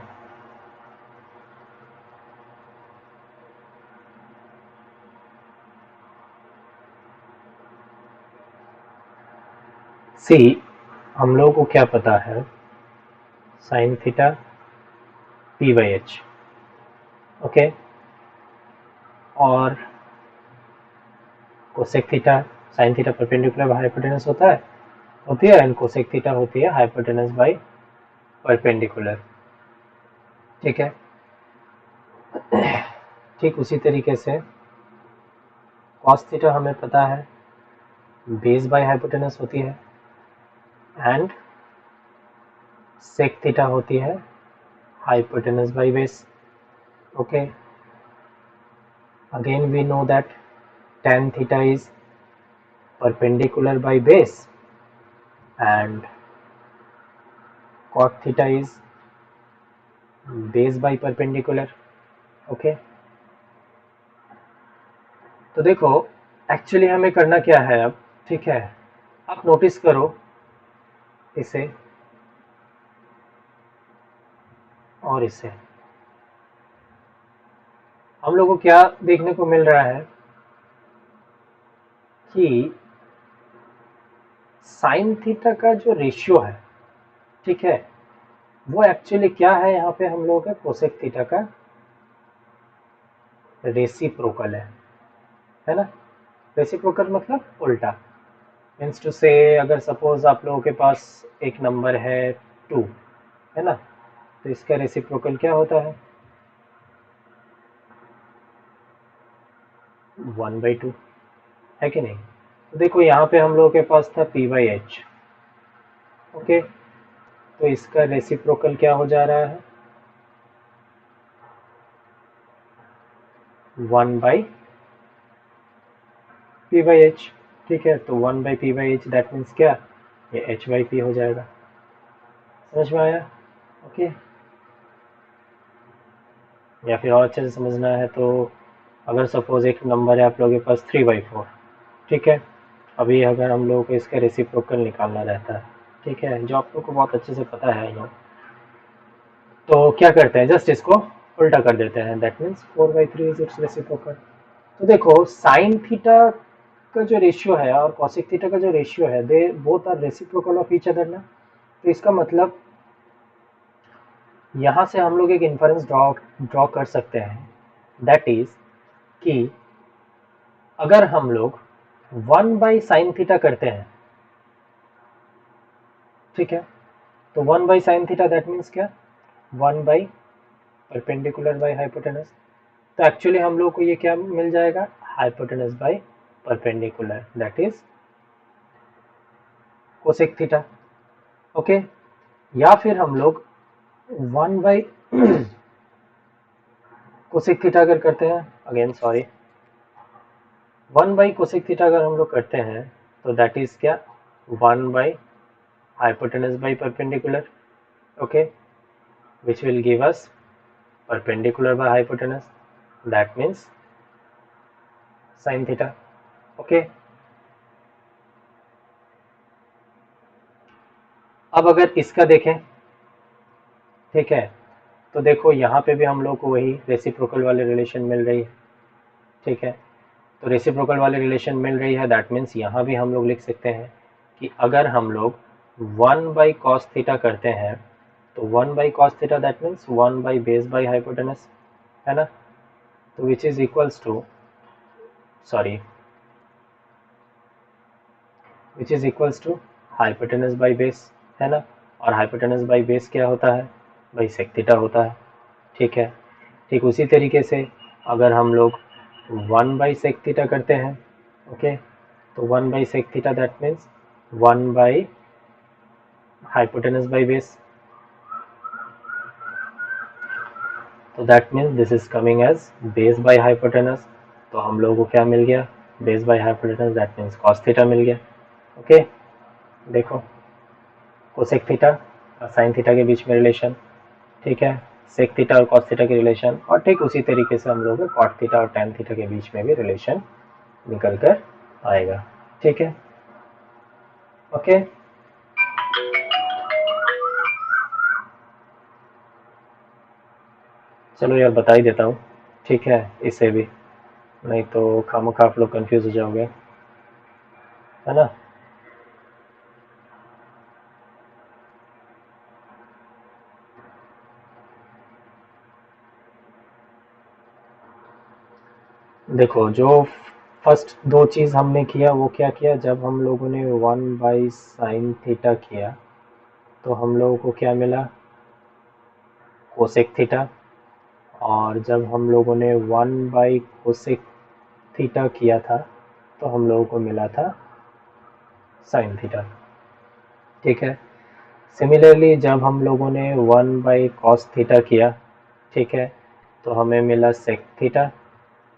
सी हम लोगों को क्या पता है, sine theta P by H, okay, और cosec theta, sine theta perpendicular by hypotenuse होती है एंड कोसेक थीटा होती है हाइपोटेनस बाय परपेंडिकुलर, ठीक है। ठीक उसी तरीके से कॉस थीटा हमें पता है बेस बाय हाइपोटेनस होती है एंड सेक थीटा होती है hypotenuse by base, okay. Again we know that tan theta is perpendicular by base and cot theta is base by perpendicular, okay. तो देखो एक्चुअली हमें करना क्या है अब, ठीक है, आप नोटिस करो इसे और इसे, हम लोगों को क्या देखने को मिल रहा है कि साइन थीटा का जो रेशियो है, ठीक है, वो एक्चुअली क्या है, यहाँ पे हम लोगों का कोसेक थीटा का रेसिप्रोकल है ना। रेसिप्रोकल मतलब उल्टा, मीन्स टू से अगर सपोज आप लोगों के पास एक नंबर है 2, है ना, तो इसका रेसिप्रोकल क्या होता है 1/2, है कि नहीं। तो देखो यहाँ पे हम लोगों के पास था p बाई एच, ओके, तो इसका रेसिप्रोकल क्या हो जा रहा है 1/p/h, ठीक है। तो 1/p/h दैट मीन्स क्या, ये h/p हो जाएगा, समझ में आया, ओके। या फिर और अच्छे से समझना है तो अगर सपोज एक नंबर है आप लोगों के पास 3/4, ठीक है, अभी अगर हम लोगों को इसका रेसिप्रोकल निकालना रहता है, ठीक है, जो आप लोग को बहुत अच्छे से पता है नो, तो क्या करते हैं जस्ट इसको उल्टा कर देते हैं, that means 4/3 is it's reciprocal. तो देखो साइन थीटा का जो रेशियो है और कॉसिक थीटा का जो रेशियो है, they both are reciprocal of each other ना। तो इसका मतलब यहाँ से हम लोग एक इन्फरेंस ड्रॉ कर सकते हैं, दैट इज कि अगर हम लोग 1/sin थीटा करते हैं, ठीक है, तो 1/sin थीटा दैट मीन्स क्या, 1 परपेंडिकुलर बाय हाइपोटेनस। तो एक्चुअली हम लोग को ये क्या मिल जाएगा, hypotenuse by perpendicular, that is cosec theta, okay. या फिर हम लोग 1 बाई कोसेक थीटा अगर करते हैं, again sorry, 1 by cosec theta अगर हम लोग करते हैं तो दैट इज क्या, 1 by hypotenuse by perpendicular, okay, which will give us perpendicular by hypotenuse, that means sine theta, okay. अब अगर इसका देखें, ठीक है, तो देखो यहाँ पे भी हम लोग को वही रेसिप्रोकल वाले रिलेशन मिल रही है, ठीक है। तो रेसिप्रोकल वाले रिलेशन मिल रही है, दैट मीन्स यहाँ भी हम लोग लिख सकते हैं कि अगर हम लोग 1 बाई कॉस थीटा करते हैं तो 1 by cos theta that means 1 by base by hypotenuse, है ना। तो which is equals to, sorry, which is equals to hypotenuse by base, है ना। और हाइपोटेनस बाई बेस क्या होता है भाई, सेक थीटा होता है, ठीक है। ठीक उसी तरीके से अगर हम लोग 1 बाई सेक थीटा करते हैं, ओके, तो 1 by sec theta that means 1 by hypotenuse by base, तो that means this is coming as base by hypotenuse. तो हम लोगों को क्या मिल गया, base by hypotenuse, that means cos theta मिल गया, ओके। देखो कोसेक थीटा और साइन थीटा के बीच में रिलेशन, ठीक है, सेक थीटा और कॉस थीटा के रिलेशन, और ठीक उसी तरीके से हम लोग कॉट थीटा और टैन थीटा के बीच में भी रिलेशन निकल कर आएगा, ठीक है, ओके। चलो यार बता ही देता हूँ, ठीक है, इसे भी, नहीं तो खामखा आप लोग कंफ्यूज हो जाओगे, है ना। देखो जो फर्स्ट दो चीज़ हमने किया वो क्या किया, जब हम लोगों ने 1 बाई साइन थीटा किया तो हम लोगों को क्या मिला, कोसेक थीटा। और जब हम लोगों ने 1 बाई कोसेक थीटा किया था तो हम लोगों को मिला था साइन थीटा, ठीक है। सिमिलरली जब हम लोगों ने 1 बाई कॉस थीटा किया, ठीक है, तो हमें मिला सेक थीटा।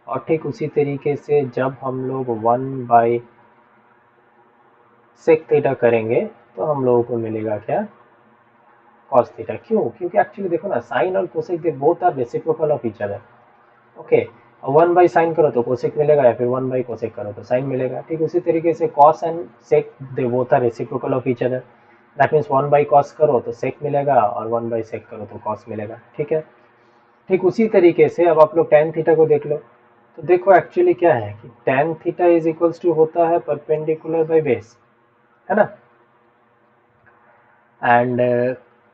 और ठीक उसी तरीके से जब हम लोग 1 बाई सेक थीटा करेंगे तो हम लोगों को मिलेगा क्या, कॉस थीटा। क्यों, क्योंकि एक्चुअली देखो ना, साइन और cosec they both are reciprocal of each other, okay. 1 by sine करो तो कोसेक मिलेगा, या फिर 1 बाई कोसेक करो तो साइन मिलेगा। ठीक उसी तरीके से cos and sec they both are reciprocal of each other, that means 1 by cos करो तो सेक मिलेगा और 1 बाई सेक करो तो कॉस मिलेगा, ठीक है। ठीक उसी तरीके से अब आप लोग tan थीटा को देख लो, तो देखो एक्चुअली क्या है कि tan theta is equals to होता है परपेंडिकुलर बाई बेस, है ना। And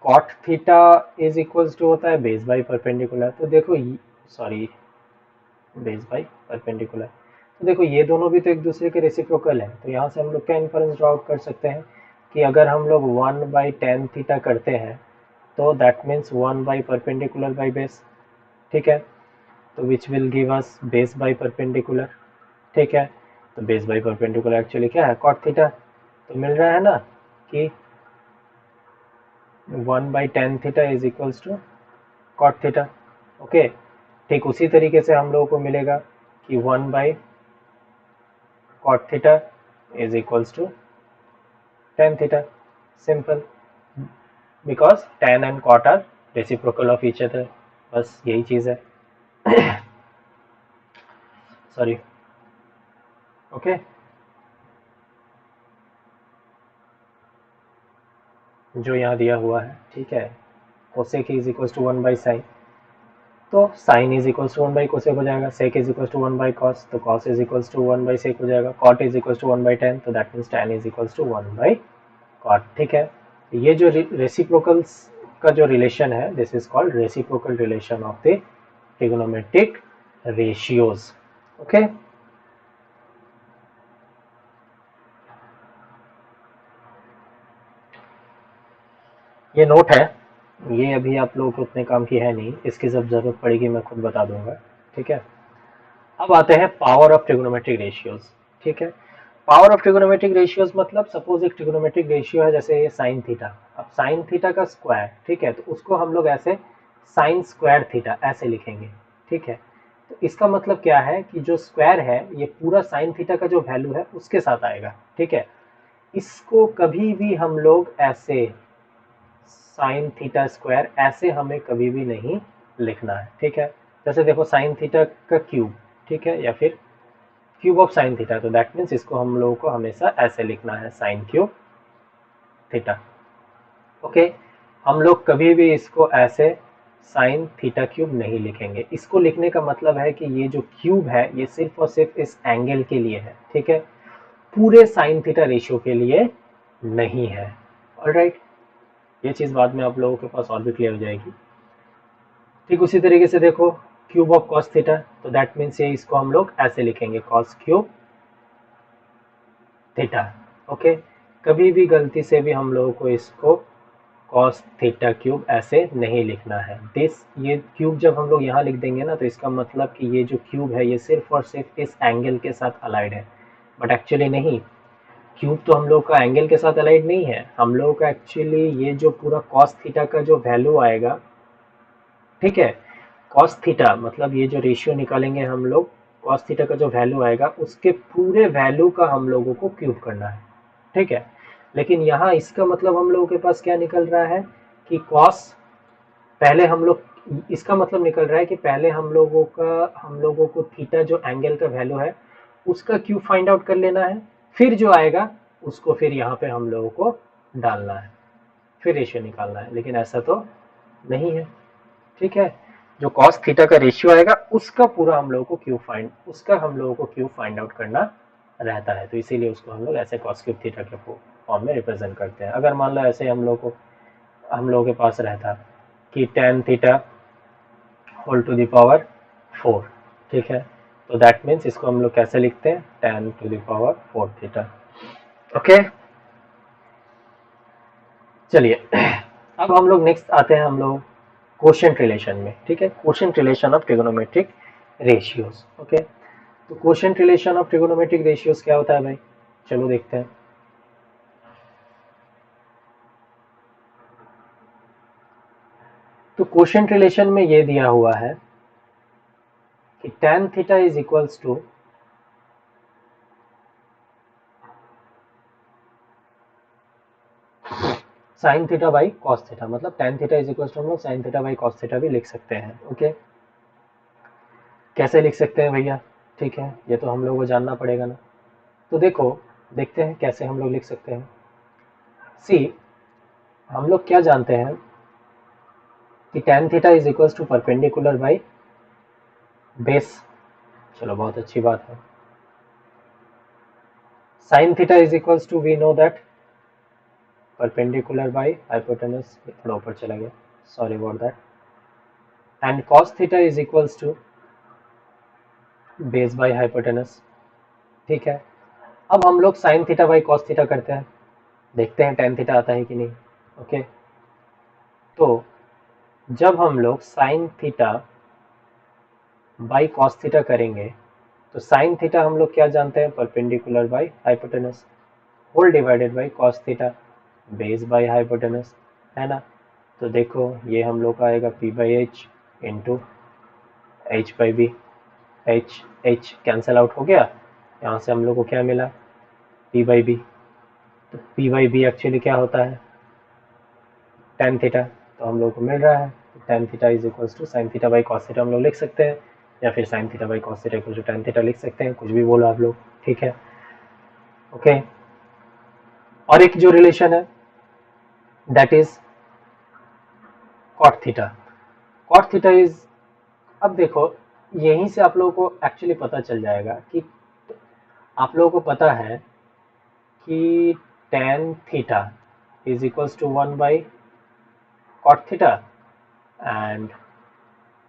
cot theta is equals to होता है बेस बाई परपेंडिकुलर। तो देखो, सॉरी, बेस बाई परपेंडिकुलर। तो देखो ये दोनों भी तो एक दूसरे के रेसिप्रोकल हैं, तो यहाँ से हम लोग क्या इन्फरेंस ड्रॉ आउट कर सकते हैं कि अगर हम लोग 1 बाई tan थीटा करते हैं तो that means 1 by perpendicular by base, ठीक है। तो which will give us base by perpendicular, ठीक है। तो बेस बाई परपेंडिकुलर एक्चुअली क्या है, कॉट थीटा। तो मिल रहा है ना कि 1 by tan theta is equals to cot theta, okay. ठीक उसी तरीके से हम लोगों को मिलेगा कि 1 by cot theta is equals to tan theta, simple, because tan and cot are reciprocal of each other, बस यही चीज़ है, सॉरी, ओके। जो यहाँ दिया हुआ है, ठीक है, cosec is equals to 1 by sine, तो sine is equals to 1 by cosec हो जाएगा। Sec is equals to 1 by cos, तो cos is equals to 1 by sec हो जाएगा। Cot is equals to 1 by tan, तो that means tan is equals to 1 by cot, ठीक है। ये जो रेसिप्रोकल्स का जो रिलेशन है, this is called reciprocal relation of the trigonometric ratios, okay. ये नोट है, ये अभी आप लोगों को उतने काम की है नहीं, इसकी जब जरूरत पड़ेगी मैं खुद बता दूंगा, ठीक है। अब आते हैं पावर ऑफ ट्रिगोनोमेट्रिक रेशियोज, ठीक है। पावर ऑफ ट्रिगोनोमेट्रिक रेशियोज मतलब सपोज एक ट्रिगोनोमेट्रिक रेशियो है जैसे ये साइन थीटा, अब साइन थीटा का स्क्वायर, ठीक है, तो उसको हम लोग ऐसे साइन स्क्वायर थीटा ऐसे लिखेंगे, ठीक है। तो इसका मतलब क्या है कि जो स्क्वायर है ये पूरा साइन थीटा का जो वैल्यू है उसके साथ आएगा, ठीक है। इसको कभी भी हम लोग ऐसे साइन थीटा स्क्वायर ऐसे हमें कभी भी नहीं लिखना है, ठीक है। जैसे देखो साइन थीटा का क्यूब, ठीक है, या फिर क्यूब ऑफ साइन थीटा, तो दैट मीन्स इसको हम लोगों को हमेशा ऐसे लिखना है साइन क्यूब थीटा, ओके। हम लोग कभी भी इसको ऐसे साइन थीटा क्यूब नहीं लिखेंगे। इसको लिखने का मतलब है कि ये जो क्यूब है ये सिर्फ और सिर्फ इस एंगल के लिए है, ठीक है, पूरे साइन थीटा रेशियो के लिए नहीं है। ऑलराइट, ये चीज बाद में आप लोगों के पास और भी क्लियर हो जाएगी। ठीक उसी तरीके से देखो क्यूब ऑफ कॉस थीटा, तो दैट मीन्स ये इसको हम लोग ऐसे लिखेंगे कॉस क्यूब थीटा, ओके। कभी भी गलती से भी हम लोगों को इसको कॉस थीटा क्यूब ऐसे नहीं लिखना है। दिस ये क्यूब जब हम लोग यहाँ लिख देंगे ना तो इसका मतलब कि ये जो क्यूब है ये सिर्फ और सिर्फ इस एंगल के साथ अलाइड है, बट एक्चुअली नहीं, क्यूब तो हम लोग का एंगल के साथ अलाइड नहीं है। हम लोग का एक्चुअली ये जो पूरा कॉस थीटा का जो वैल्यू आएगा, ठीक है, कॉस थीटा मतलब ये जो रेशियो निकालेंगे हम लोग, कॉस थीटा का जो वैल्यू आएगा उसके पूरे वैल्यू का हम लोगों को क्यूब करना है, ठीक है। लेकिन यहाँ इसका मतलब हम लोगों के पास क्या निकल रहा है कि कॉस, पहले हम लोग, इसका मतलब निकल रहा है कि पहले हम लोगों को थीटा जो एंगल का वैल्यू है उसका क्यूब फाइंड आउट कर लेना है, फिर जो आएगा उसको फिर यहाँ पे हम लोगों को डालना है, फिर रेशियो निकालना है। लेकिन ऐसा तो नहीं है, ठीक है। जो कॉस थीटा का रेशियो आएगा उसका हम लोगों को क्यूब फाइंड आउट करना रहता है, तो इसीलिए उसको हम लोग ऐसे कॉस क्यूब थीटा के फॉर्म में रिप्रेजेंट करते हैं। अगर मान लो ऐसे हम लोगों के पास रहता कि tan theta whole to the power 4, ठीक है, तो दैट मीन्स इसको हम लोग कैसे लिखते हैं, tan to the power 4 theta, okay. चलिए अब हम लोग नेक्स्ट आते हैं हम लोग कोशेंट रिलेशन में, ठीक है, quotient relation of trigonometric ratios, okay. तो quotient relation of trigonometric ratios क्या होता है भाई, चलो देखते हैं। तो कोशेंट रिलेशन में ये दिया हुआ है कि tan theta is equals to sine theta by cos theta, मतलब tan theta is equals to हम लोग sine theta by cos theta भी लिख सकते हैं, ओके। कैसे लिख सकते हैं भैया, ठीक है, ये तो हम लोग को जानना पड़ेगा ना। तो देखो देखते हैं कैसे हम लोग लिख सकते हैं। सी, हम लोग क्या जानते हैं कि tan theta is equals to perpendicular by base, चलो बहुत अच्छी बात है। Sine theta is equals to we know that perpendicular by hypotenuse, थोड़ा ऊपर चला गया, sorry about that, and cos theta is equals to base by hypotenuse, ठीक है। अब हम लोग sine theta by cos theta करते हैं, देखते हैं tan थीटा आता है कि नहीं, ओके। तो जब हम लोग sine theta by cos theta करेंगे तो साइन थीटा हम लोग क्या जानते हैं, perpendicular by hypotenuse whole divided by cos theta base by hypotenuse, है ना। तो देखो ये हम लोग का आएगा p by H into H by B, H H cancel out हो गया, यहाँ से हम लोग को क्या मिला, p बाई बी। तो p बाई बी एक्चुअली क्या होता है, tan थीटा, तो हम लोग को मिल रहा है tan theta is equals to sine theta by cos theta हम लोग लिख सकते हैं, या फिर sine theta by cos theta equal to tan theta लिख सकते हैं, कुछ भी बोलो आप लोग, ठीक है, ओके। और एक जो रिलेशन है that is cot theta, cot theta is, अब देखो यहीं से आप लोगों को एक्चुअली पता चल जाएगा कि आप लोगों को पता है कि tan theta is equals to 1 by cot theta and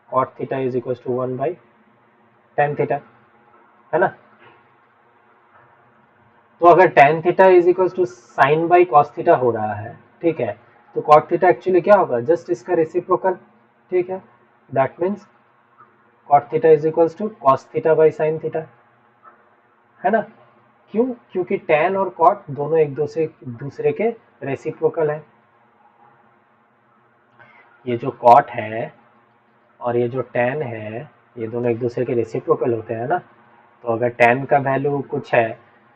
cot theta is equals to 1 by tan theta, है ना। तो अगर tan theta is equals to sine by cos theta हो रहा है, ठीक है, तो कॉट थीटा एक्चुअली क्या होगा, जस्ट इसका रेसिप्रोकल, ठीक है, that means cot theta is equals to cos theta by sine theta, है ना। क्यों? क्योंकि tan और cot दोनों एक दूसरे के रेसिप्रोकल है। ये जो cot है और ये जो tan है ये दोनों एक दूसरे के रेसिप्रोकल होते हैं ना। तो अगर tan का वैल्यू कुछ है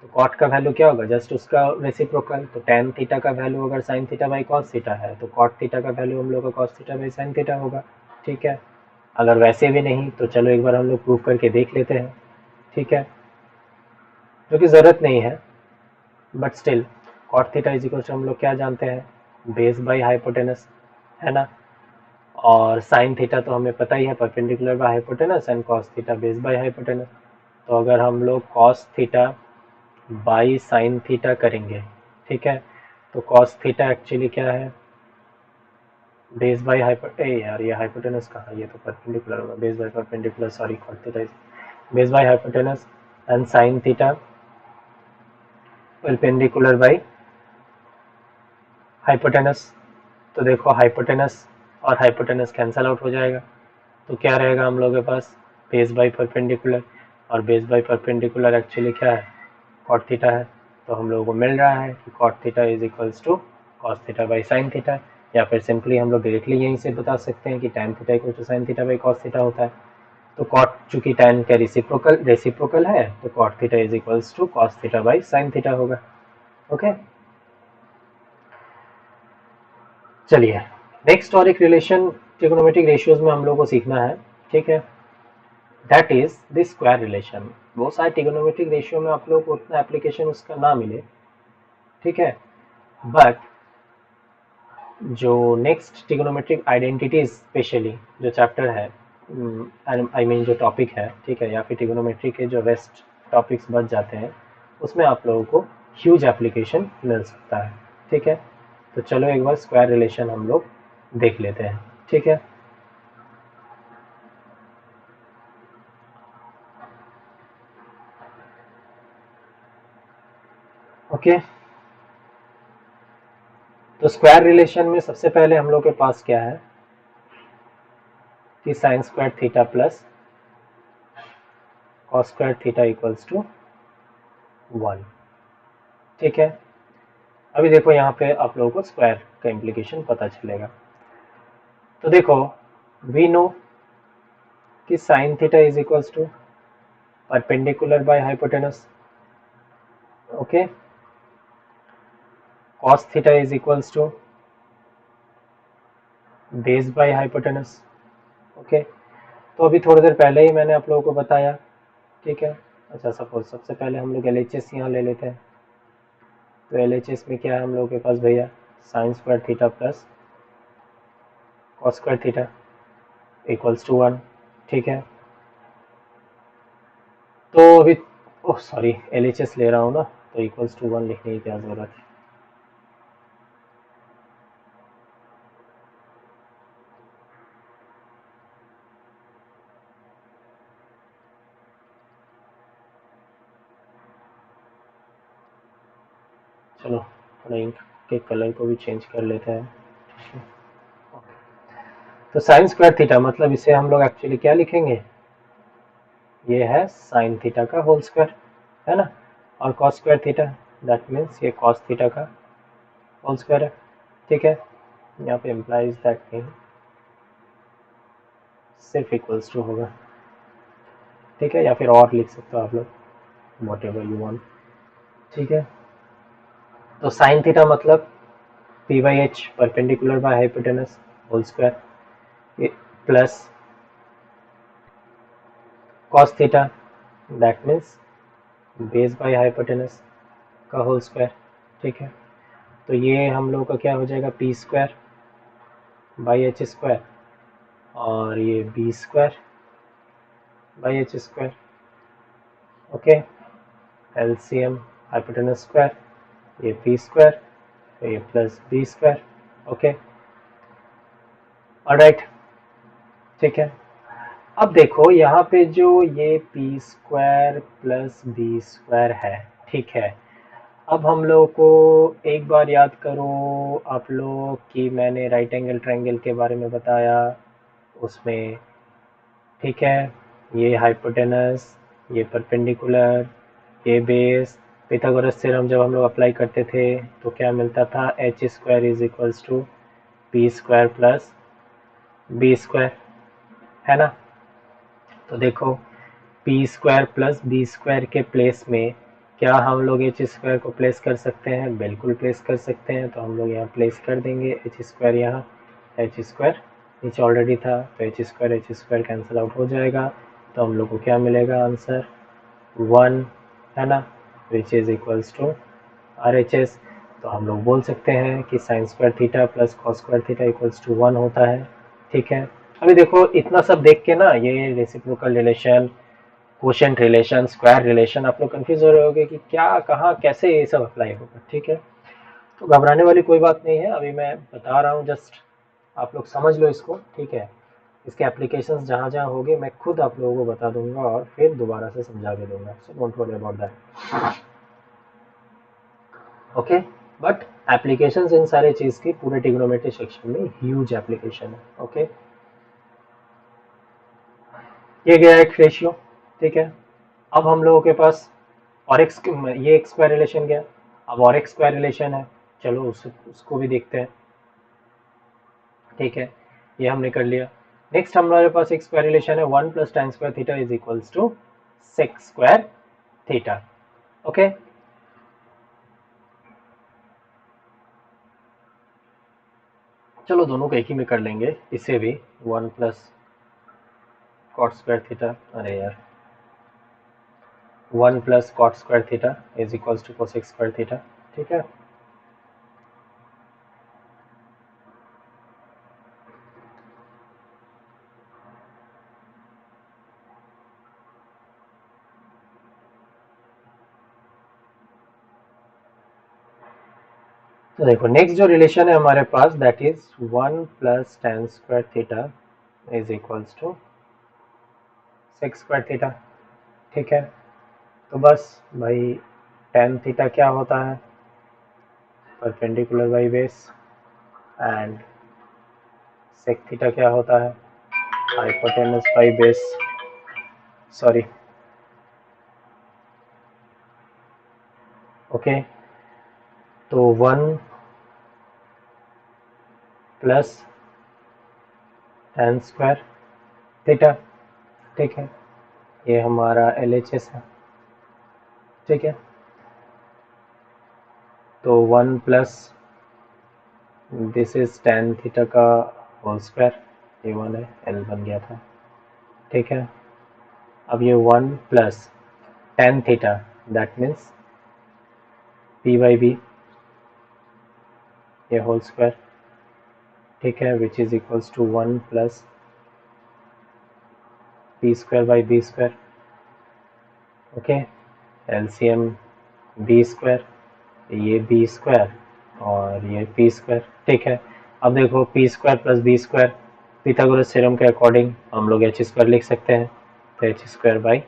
तो cot का वैल्यू क्या होगा? जस्ट उसका रेसिप्रोकल। तो tan थीटा का वैल्यू अगर sin theta by cos theta है तो cot थीटा का वैल्यू हम लोग का cos theta by sin theta होगा। ठीक है, अगर वैसे भी नहीं तो चलो एक बार हम लोग प्रूव करके देख लेते हैं। ठीक है, जो कि ज़रूरत नहीं है but still cot theta is equal to हम लोग क्या जानते हैं? बेस बाई हाइपोटेनस, है ना। और साइन थीटा तो हमें पता ही है, perpendicular by hypotenuse, and cos theta base by hypotenuse. तो अगर हम लोग cos theta by sine theta करेंगे, ठीक है, तो cos थीटा एक्चुअली क्या है? बेस बाय यार ये हाइपोटेनस कहाँ, ये तो परपेंडिकुलर होगा, base by perpendicular, sorry, cos theta is base by hypotenuse and sign theta perpendicular by hypotenuse. तो देखो हाइपोटेनस और हाइपोटेनस कैंसल आउट हो जाएगा, तो क्या रहेगा हम लोग के पास? बेस बाई परपेंडिकुलर, और बेस बाई परपेंडिकुलर एक्चुअली क्या है? कॉट थीटा है। तो हम लोगों को मिल रहा है कि cot theta is equals to cos theta by sine theta, या फिर सिंपली हम लोग डायरेक्टली यहीं से बता सकते हैं कि tan theta equal to sine theta by cos theta होता है। तो कॉट चूंकि टैन का रेसिप्रोकल है तो cot theta is equals to cos theta by sine theta होगा। ओके, चलिए नेक्स्ट और एक रिलेशन ट्रिग्नोमेट्रिक रेशियोज में हम लोग को सीखना है। ठीक है, that is the square relation. बहुत सारे ट्रिग्नोमेट्रिक रेशियो में आप लोग को उतना एप्लीकेशन उसका ना मिले, ठीक है, बट जो नेक्स्ट ट्रिग्नोमेट्रिक आइडेंटिटीज स्पेशली जो चैप्टर है, आई मीन जो टॉपिक है, ठीक है, या फिर ट्रिग्नोमेट्री के जो रेस्ट टॉपिक्स बच जाते हैं उसमें आप लोगों को ह्यूज एप्लीकेशन मिल सकता है। ठीक है, तो चलो एक बार स्क्वायर रिलेशन हम लोग देख लेते हैं। ठीक है, ओके, तो स्क्वायर रिलेशन में सबसे पहले हम लोग के पास क्या है कि sine square theta plus cos square theta equals to 1। ठीक है, अभी देखो यहाँ पे आप लोगों को स्क्वायर का इम्प्लीकेशन पता चलेगा। तो देखो वी नो कि sine theta is equals to perpendicular by hypotenuse, okay, cos theta is equals to base by hypotenuse, okay. तो अभी थोड़ी देर पहले ही मैंने आप लोगों को बताया, ठीक है। अच्छा, सपोज सबसे पहले हम लोग एल एच एस यहाँ ले लेते हैं। तो एल एच एस में क्या है हम लोगों के पास भैया? Sine square theta plus cos square theta equals to 1। ठीक है, तो अभी oh sorry L H S ले रहा हूँ ना, तो इक्वल्स टू 1 लिखने की क्या ज़रूरत है। चलो थोड़ा इंक के कलर को भी चेंज कर लेते हैं। तो साइन स्क्वायर थीटा मतलब इसे हम लोग एक्चुअली क्या लिखेंगे? ये है साइन थीटा का होल स्क्वायर, है ना। और cos square theta that means ये कॉस थीटा का होल स्क्वायर है। ठीक है, यहाँ पे इम्प्लाइज दैट थिंग सिर्फ इक्वल्स टू होगा। ठीक है, या फिर और लिख सकते हो आप लोग, वॉट एवर यू वांट। ठीक है, तो साइन थीटा मतलब P by H perpendicular by hypotenuse whole square plus cos theta that means base by hypotenuse का होल स्क्वायर। ठीक है, तो ये हम लोग का क्या हो जाएगा? P square by H square, और ये B square by H square, okay. LCM hypotenuse square, ये पी स्क्वायर, तो ये plus B square, okay, alright. ठीक है, अब देखो यहाँ पे जो ये P square plus B square है, ठीक है, अब हम लोग को एक बार याद करो आप लोग कि मैंने राइट एंगल ट्रायंगल के बारे में बताया उसमें, ठीक है, ये हाइपोटेनस, ये परपेंडिकुलर, ये बेस, पिथागोरस थ्योरम जब हम लोग अप्लाई करते थे तो क्या मिलता था, H square is equals to P square plus B square, है ना। तो देखो P square plus B square के प्लेस में क्या हम लोग एच स्क्वायर को प्लेस कर सकते हैं, बिल्कुल प्लेस कर सकते हैं। तो हम लोग यहाँ प्लेस कर देंगे एच स्क्वायर, यहाँ एच स्क्वायर नीचे ऑलरेडी था तो एच स्क्वायर कैंसिल आउट हो जाएगा। तो हम लोग को क्या मिलेगा आंसर, 1, है ना, which is equals to R H S. तो हम लोग बोल सकते हैं कि sine square theta plus cos square theta equals to 1 होता है। ठीक है, अभी देखो इतना सब देख के ना, ये reciprocal relation, quotient relation, square relation, आप लोग कंफ्यूज हो रहे होगे कि क्या, कहाँ, कैसे ये सब अप्लाई होगा। ठीक है, तो घबराने वाली कोई बात नहीं है, अभी मैं बता रहा हूँ, जस्ट आप लोग समझ लो इसको। ठीक है, इसके एप्लीकेशंस जहाँ जहाँ होंगे मैं खुद आप लोगों को बता दूंगा और फिर दोबारा से समझा भी दूंगा, so don't worry about that. Okay, but applications in सारे चीज़ की पूरे ट्रिग्नोमेट्री सेक्शन में ह्यूज एप्लीकेशन है। ओके, ये गया एक रेशियो। ठीक है, अब हम लोगों के पास और एक्स, ये एक स्क्वायर रिलेशन गया, अब और एक स्क्वायर रिलेशन है, चलो उसको भी देखते हैं। ठीक है, ये हमने कर लिया। नेक्स्ट हमारे पास एक स्क्वायर रिलेशन है, 1 plus tan square theta is equals to sec square theta. Okay, चलो दोनों को एक ही में कर लेंगे, इसे भी 1 प्लस कॉट स्क्वायर थीटा, अरे यार 1 plus cot square theta is equals to cosec square theta. ठीक है, तो देखो नेक्स्ट जो रिलेशन है हमारे पास, that is 1 plus tan square theta is equals to sec square theta. ठीक है, तो बस भाई tan थीटा क्या होता है, perpendicular by base, and sec theta क्या होता है, hypotenuse by base, sorry. Okay, तो 1 प्लस tan स्क्वायर थीटा। ठीक है, ये हमारा LHS है। ठीक है, तो 1 plus this is tan theta का होल स्क्वायर, ये 1 है, L बन गया था। ठीक है, अब ये 1 plus tan theta, that means P by B, ये होल स्क्वायर। ठीक है, which is equals to 1 plus P square by B square. Okay, LCM B square, ये बी स्क्वायर और ये पी स्क्वायर। ठीक है, अब देखो P square plus B square, Pythagoras theorem के अकॉर्डिंग हम लोग एच स्क्वायर लिख सकते हैं, तो H square by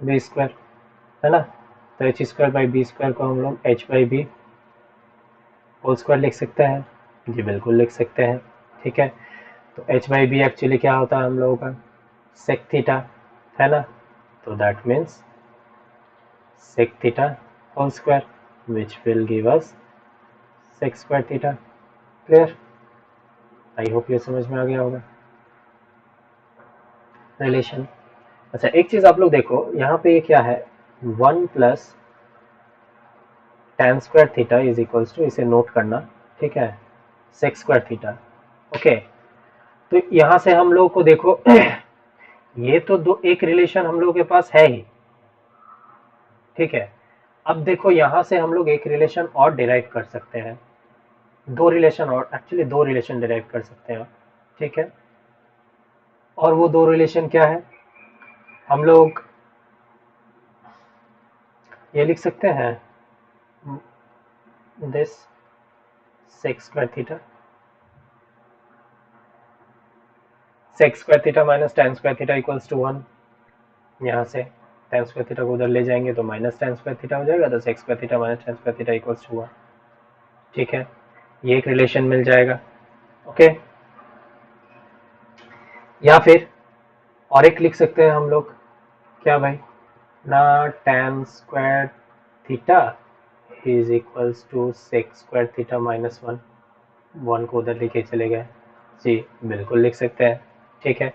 B square, है ना। तो H square by B square को हम लोग H by B whole square लिख सकते हैं, जी बिल्कुल लिख सकते हैं। ठीक है, तो एच बाई बी एक्चुअली क्या होता है हम लोगों का, सेक थीटा, है ना। तो that means sec theta whole square, which will give us sec square theta। Clear, I hope ये समझ में आ गया होगा रिलेशन। अच्छा एक चीज आप लोग देखो, यहाँ पे ये क्या है, 1 plus tan square theta is equals to, इसे नोट करना। ठीक है, sec स्क्वायर थीटा। ओके, तो यहाँ से हम लोग को देखो ये तो दो, एक रिलेशन हम लोग के पास है ही। ठीक है, अब देखो यहाँ से हम लोग एक रिलेशन और डिराइव कर सकते हैं, दो रिलेशन और, एक्चुअली दो रिलेशन डिराइव कर सकते हैं। ठीक है, और वो दो रिलेशन क्या है, हम लोग ये लिख सकते हैं, this sec square theta, sec square theta minus tan square theta equals to 1। यहाँ से tan स्क्वायर थीटा को उधर ले जाएंगे तो माइनस tan स्क्वायर थीटा हो जाएगा, तो sec square theta minus tan square theta equals to 1। ठीक है, ये एक रिलेशन मिल जाएगा। ओके, या फिर और एक लिख सकते हैं हम लोग, क्या भाई, ना tan square theta is equals to sec square theta minus 1, 1 को उधर लेके चले गए जी, बिल्कुल लिख सकते हैं। ठीक है,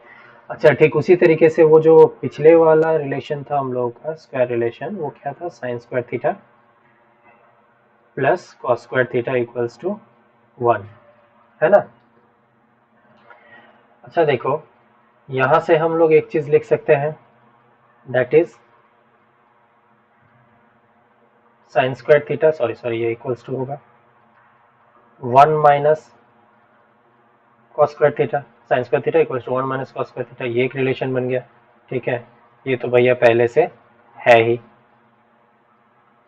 अच्छा ठीक उसी तरीके से वो जो पिछले वाला रिलेशन था हम लोगों का स्क्वायर रिलेशन, वो क्या था, sine square theta plus cos square theta equals to 1, है ना। अच्छा देखो, यहाँ से हम लोग एक चीज लिख सकते हैं, that is sine square theta, sorry ये इक्वल्स टू होगा 1 minus cos square theta, sine square theta equals to 1 minus cos square theta, ये एक रिलेशन बन गया। ठीक है, ये तो भैया पहले से है ही।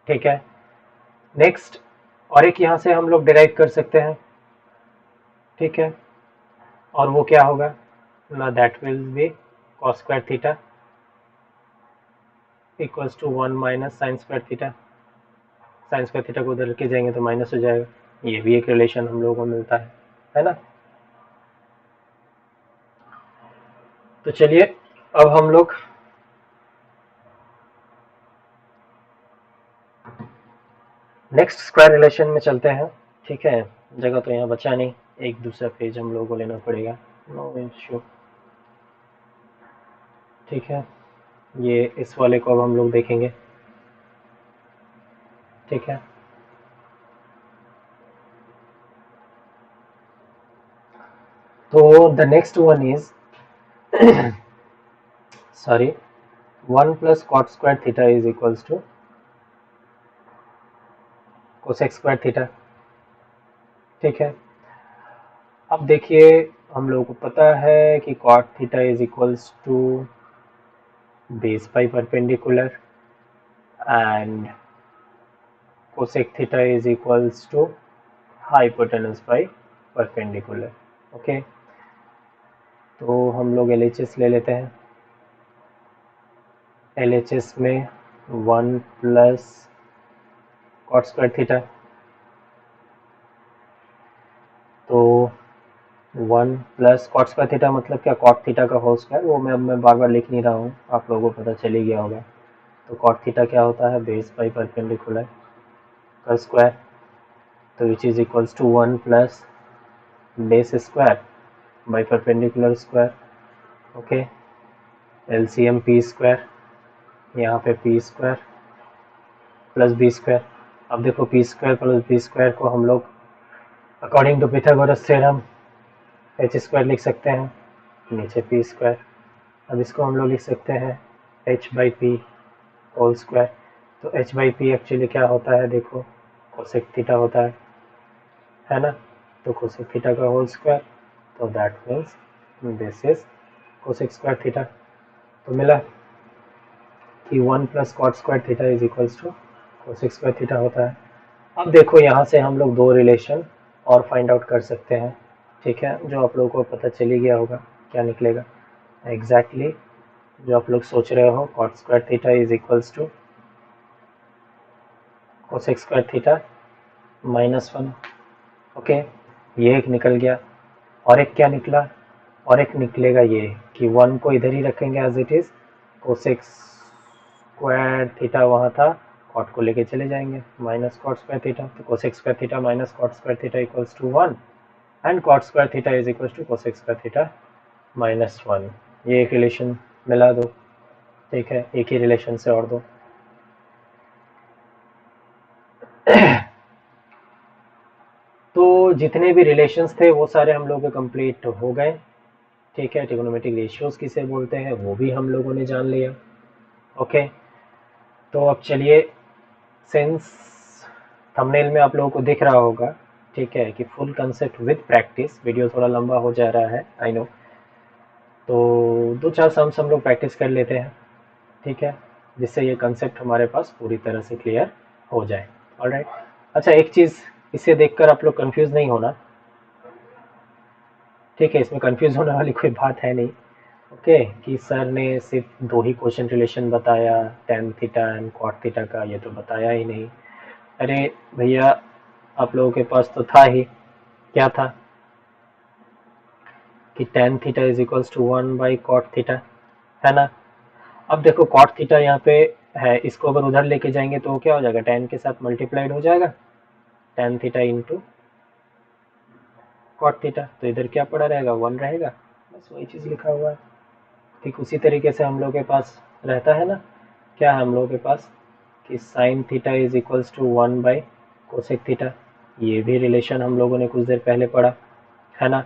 ठीक है, नेक्स्ट और एक यहाँ से हम लोग डिराइव कर सकते हैं। ठीक है, और वो क्या होगा ना, that will be cos square theta equals to 1 minus sine square theta, sine square theta को उधर लेके जाएंगे तो माइनस हो जाएगा, ये भी एक रिलेशन हम लोगों को मिलता है ना। तो चलिए अब हम लोग नेक्स्ट स्क्वायर रिलेशन में चलते हैं। ठीक है, जगह तो यहाँ बचा नहीं, एक दूसरा पेज हम लोगों को लेना पड़ेगा, नो इश्यू। ठीक है, ये इस वाले को अब हम लोग देखेंगे। ठीक है, तो the next one is sorry 1 plus cot square theta is equals to cosec square theta. ठीक है, अब देखिए हम लोगों को पता है कि cot theta is equals to base by perpendicular and cosec theta is equals to hypotenuse by perpendicular. Okay, तो हम लोग LHS ले लेते हैं। LHS में 1 प्लस कॉट स्क्वायर थीटा, तो 1 प्लस कॉट स्क्वायर थीटा मतलब क्या, कॉट थीटा का होल स्क्वायर, वो मैं बार बार लिख नहीं रहा हूँ, आप लोगों को पता चल ही गया होगा। तो कॉट थीटा क्या होता है, बेस बाई परपेंडिकुलर का स्क्वायर, तो which is equals to 1 plus base square by perpendicular square. Okay, LCM P square, यहाँ पे P square plus B square. अब देखो P square plus B square को हम लोग according to Pythagoras theorem H square लिख सकते हैं, नीचे पी स्क्वायर। अब इसको हम लोग लिख सकते हैं H by P whole square. तो एच बाई पी एक्चुअली क्या होता है, देखो कोसेक थीटा होता है ना। तो कोसेक थीटा का होल स्क्वायर, तो that means this is cosec square theta. तो मिला कि 1 plus cot square theta is equals to cosec square theta होता है। अब देखो यहाँ से हम लोग दो रिलेशन और फाइंड आउट कर सकते हैं। ठीक है, जो आप लोगों को पता चल ही गया होगा क्या निकलेगा एग्जैक्टली जो आप लोग सोच रहे हो, cot square theta is equals to cosec square theta minus 1। Okay, ये एक निकल गया, और एक क्या निकला, और एक निकलेगा ये कि 1 को इधर ही रखेंगे as it is, cosec square theta वहाँ था, कॉट को लेके चले जाएंगे माइनस कॉट स्क्वायर थीटा, तो cosec square theta minus cot square theta equals to 1 and cot square theta is equals to cosec square theta minus 1। ये एक रिलेशन मिला दो। ठीक है, एक ही रिलेशन से और दो। तो जितने भी रिलेशंस थे वो सारे हम लोगों के कंप्लीट हो गए। ठीक है, ट्रिग्नोमेट्रिक रेशियोज किसे बोलते हैं वो भी हम लोगों ने जान लिया। ओके, तो अब चलिए, सिंस थंबनेल में आप लोगों को दिख रहा होगा, ठीक है, कि full concept with practice, video थोड़ा लंबा हो जा रहा है आई नो, तो 2-4 सम्स हम लोग प्रैक्टिस कर लेते हैं। ठीक है, जिससे ये कंसेप्ट हमारे पास पूरी तरह से क्लियर हो जाए। ऑलराइट, अच्छा एक चीज़, इसे देखकर आप लोग कंफ्यूज नहीं होना। ठीक है, इसमें कंफ्यूज होने वाली कोई बात है नहीं। ओके, कि सर ने सिर्फ 2 ही क्वेश्चन रिलेशन बताया, tan theta and cot theta का, ये तो बताया ही नहीं। अरे भैया, आप लोगों के पास तो था ही, क्या था कि tan theta is equals to 1 by cot theta, है ना। अब देखो कॉट थीटा यहाँ पे है, इसको अगर उधर लेके जाएंगे तो क्या हो जाएगा, tan के साथ मल्टीप्लाइड हो जाएगा, tan theta into cot theta, तो इधर क्या पड़ा रहेगा, 1 रहेगा, बस वही चीज़ लिखा हुआ है। ठीक उसी तरीके से हम लोग के पास रहता है ना, क्या है हम लोगों के पास कि sine theta is equals to 1 by cosec theta, ये भी रिलेशन हम लोगों ने कुछ देर पहले पढ़ा है ना।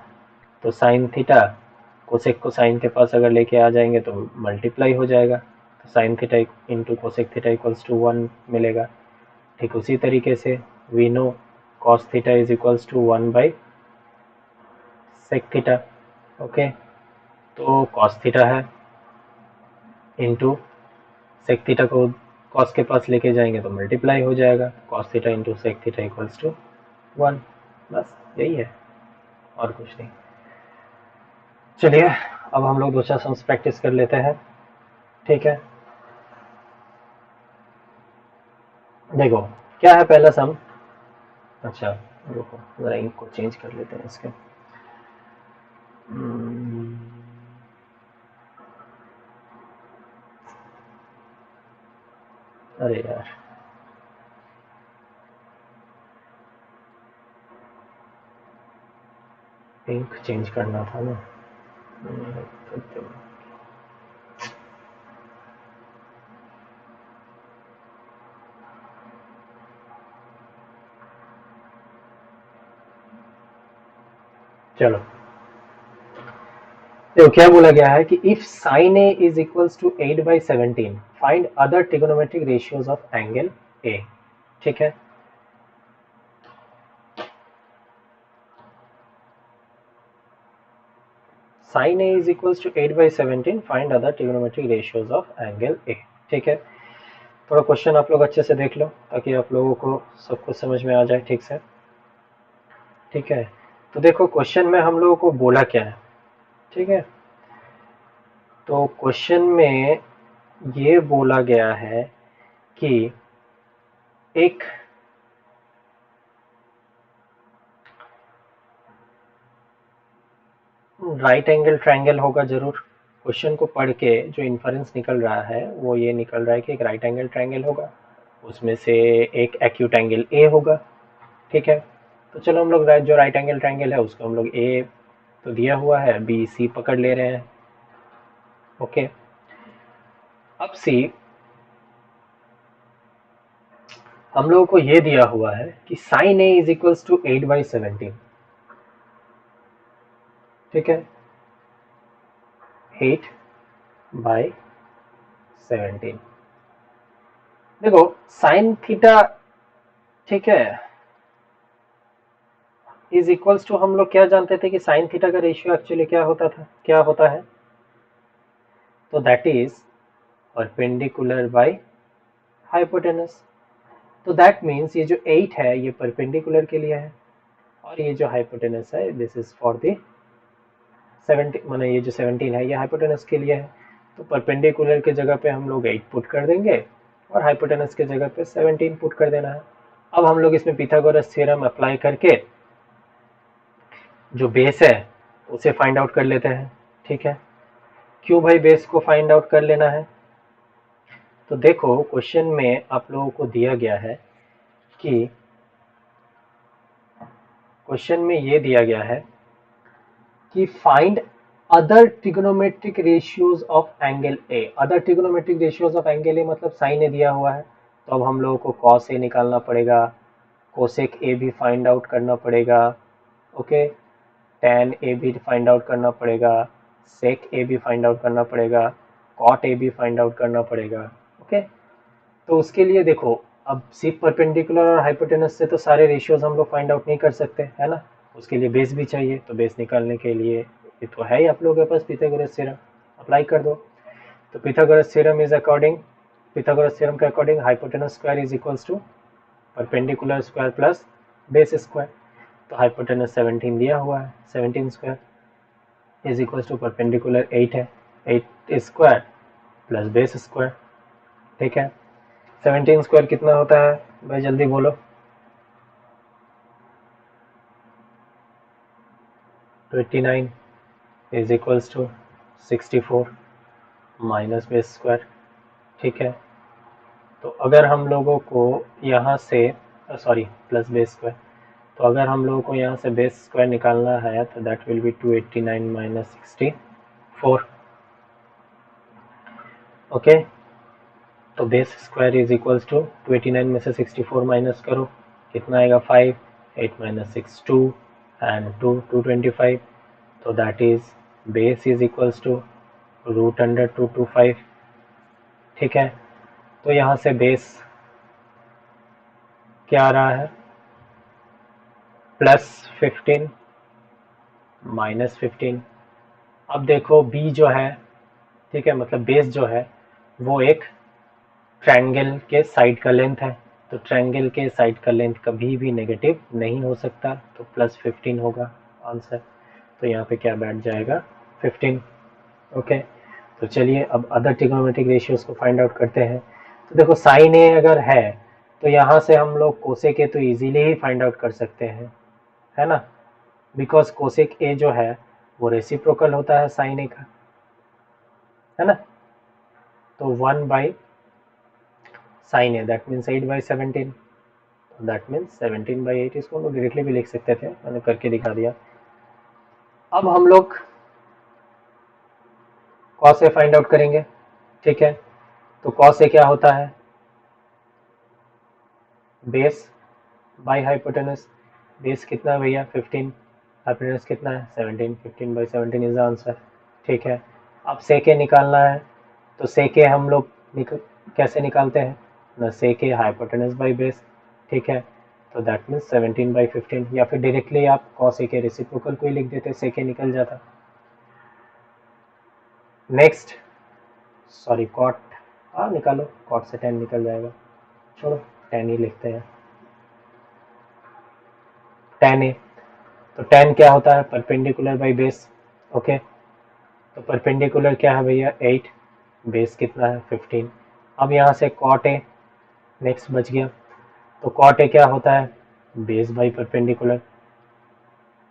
तो साइन थीटा कोसेक को साइन के पास अगर लेके आ जाएंगे तो मल्टीप्लाई हो जाएगा, तो sine theta into cosec theta equals to 1 मिलेगा। ठीक उसी तरीके से we know cos theta is equals to 1 by sec theta. Okay, तो कॉस थीटा है इंटू सेक थीटा को कॉस के पास लेके जाएंगे तो मल्टीप्लाई हो जाएगा, cos theta into sec theta equals to 1, बस यही है और कुछ नहीं। चलिए अब हम लोग दो चार सम्स प्रैक्टिस कर लेते हैं। ठीक है, देखो क्या है पहला सम। अच्छा रुको जरा इंक को चेंज कर लेते हैं इसके। अरे यार इंक चेंज करना था ना। चलो देखो क्या बोला गया है कि if sine A is equals to 8/17 find other trigonometric ratios of angle A. ठीक है, sin A is equals to 8/17 find other trigonometric ratios of angle A। ठीक है, थोड़ा क्वेश्चन आप लोग अच्छे से देख लो ताकि आप लोगों को सब कुछ समझ में आ जाए ठीक से। ठीक है, तो देखो क्वेश्चन में हम लोगों को बोला क्या है। ठीक है, तो क्वेश्चन में ये बोला गया है कि एक राइट एंगल ट्रायंगल होगा जरूर। क्वेश्चन को पढ़ के जो इन्फरेंस निकल रहा है वो ये निकल रहा है कि एक राइट एंगल ट्रायंगल होगा, उसमें से एक एक्यूट एंगल ए होगा। ठीक है, तो चलो हम लोग जो राइट एंगल ट्रायंगल है उसको हम लोग ए तो दिया हुआ है, बी सी पकड़ ले रहे हैं। ओके, अब सी हम लोगों को ये दिया हुआ है कि sine A is equals to 8/17। ठीक है, 8/17। देखो साइन थीटा ठीक है इज इक्वल्स टू, हम लोग क्या जानते थे कि साइन थीटा का रेशियो एक्चुअली क्या होता था, क्या होता है, तो that is perpendicular by hypotenuse. तो दैट मीन्स ये जो 8 है ये परपेंडिकुलर के लिए है और ये जो हाइपोटेनस है दिस इज फॉर द 17, माने ये जो 17 है ये हाइपोटेनस के लिए है। तो परपेंडिकुलर के जगह पे हम लोग 8 पुट कर देंगे और हाइपोटेनस के जगह पे 17 पुट कर देना है। अब हम लोग इसमें पिथागोरस थ्योरम अप्लाई करके जो बेस है उसे फाइंड आउट कर लेते हैं। ठीक है, क्यों भाई बेस को फाइंड आउट कर लेना है, तो देखो क्वेश्चन में आप लोगों को दिया गया है कि क्वेश्चन में ये दिया गया है कि find other trigonometric ratios of angle A. Other trigonometric ratios of angle ए मतलब साइन ए दिया हुआ है, तो अब हम लोगों को कॉस ए निकालना पड़ेगा, कोसेक ए भी फाइंड आउट करना पड़ेगा, ओके, टैन ए भी फाइंड आउट करना पड़ेगा, सेक ए भी फाइंड आउट करना पड़ेगा, कॉट ए भी फाइंड आउट करना पड़ेगा। ओके, तो उसके लिए देखो अब सिर्फ परपेंडिकुलर और हाइपोटेनस से तो सारे रेशियोज हम लोग फाइंड आउट नहीं कर सकते है ना, उसके लिए बेस भी चाहिए। तो बेस निकालने के लिए ये तो है ही आप लोगों के पास पिथागोरस थ्योरम, अप्लाई कर दो। तो Pythagoras theorem is according, Pythagoras theorem के according hypotenuse square is equals to perpendicular square plus base square. तो हाइपोटेनस 17 दिया हुआ है, 17 square is equals to perpendicular 8 है, 8 स्क्वायर प्लस बेस स्क्वायर। ठीक है, 17 स्क्वायर कितना होता है भाई जल्दी बोलो, 29 is equals to 64 minus base square. ठीक है, तो अगर हम लोगों को यहाँ से सॉरी प्लस बेस स्क्वायर, तो अगर हम लोगों को यहाँ से बेस स्क्वायर निकालना है तो that will be 289 minus 64। Okay, तो base square is equals to 289 में से 64 माइनस करो, कितना आएगा 5, 8 माइनस 6 2 एंड 2 225, तो that is base is equals to root under 225। ठीक है, तो यहाँ से बेस क्या आ रहा है प्लस 15 माइनस 15। अब देखो बी जो है, ठीक है, मतलब बेस जो है वो एक ट्रायंगल के साइड का लेंथ है, तो ट्रायंगल के साइड का लेंथ कभी भी नेगेटिव नहीं हो सकता, तो प्लस 15 होगा आंसर। तो यहाँ पे क्या बैठ जाएगा 15। ओके, तो चलिए अब अदर ट्रिग्नोमेट्रिक रेशियोज को फाइंड आउट करते हैं। तो देखो साइन ए अगर है तो यहाँ से हम लोग कोसेक ए तो इजीली ही फाइंड आउट कर सकते हैं, है ना, बिकॉज कोसेक ए जो है वो रेसिप्रोकल होता है साइन ए का, है ना। तो 1 by sign A that means 8 by 17, that means 17 by 8। इसको हम लोग डायरेक्टली भी लिख सकते थे, मैंने करके दिखा दिया। अब हम लोग कॉस ए फाइंड आउट करेंगे, ठीक है। तो कॉस ए क्या होता है, बेस बाई हाइपोटेनस। बेस कितना है भैया 15, हाइपोटेनस कितना है 17, 15 बाई 17 इज द आंसर। ठीक है, अब सेक ए निकालना है, तो सेक ए हम लोग कैसे निकालते हैं ना, सेक ए हाइपोटेनस बाई बेस। ठीक है, तो दैट मीन्स 17 बाई 15, या फिर डायरेक्टली आप कॉस ए के रेसिप्रोकल को ही लिख देते, सेक ए निकल जाता। नेक्स्ट सॉरी कॉट, हाँ निकालो, कॉट से 10 निकल जाएगा, छोड़ो 10 ही लिखते हैं, 10 ए। तो 10 क्या होता है परपेंडिकुलर बाई बेस। ओके, तो परपेंडिकुलर क्या है भैया 8, बेस कितना है 15। अब यहाँ से कॉट ए नेक्स्ट बच गया, तो कॉट ए क्या होता है बेस बाई परपेंडिकुलर,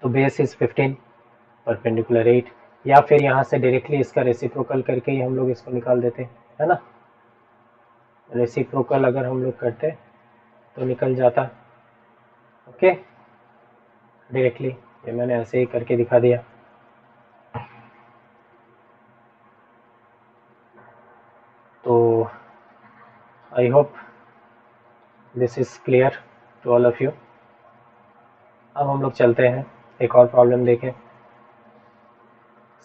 तो बेस इज 15, परपेंडिकुलर 8, या फिर यहाँ से डायरेक्टली इसका रेसिप्रोकल करके ही हम लोग इसको निकाल देते, है ना। रेसिप्रोकल अगर हम लोग करते तो निकल जाता। ओके, डायरेक्टली ये मैंने ऐसे ही करके दिखा दिया। तो I hope this is clear to all of you. अब हम लोग चलते हैं एक और प्रॉब्लम देखें।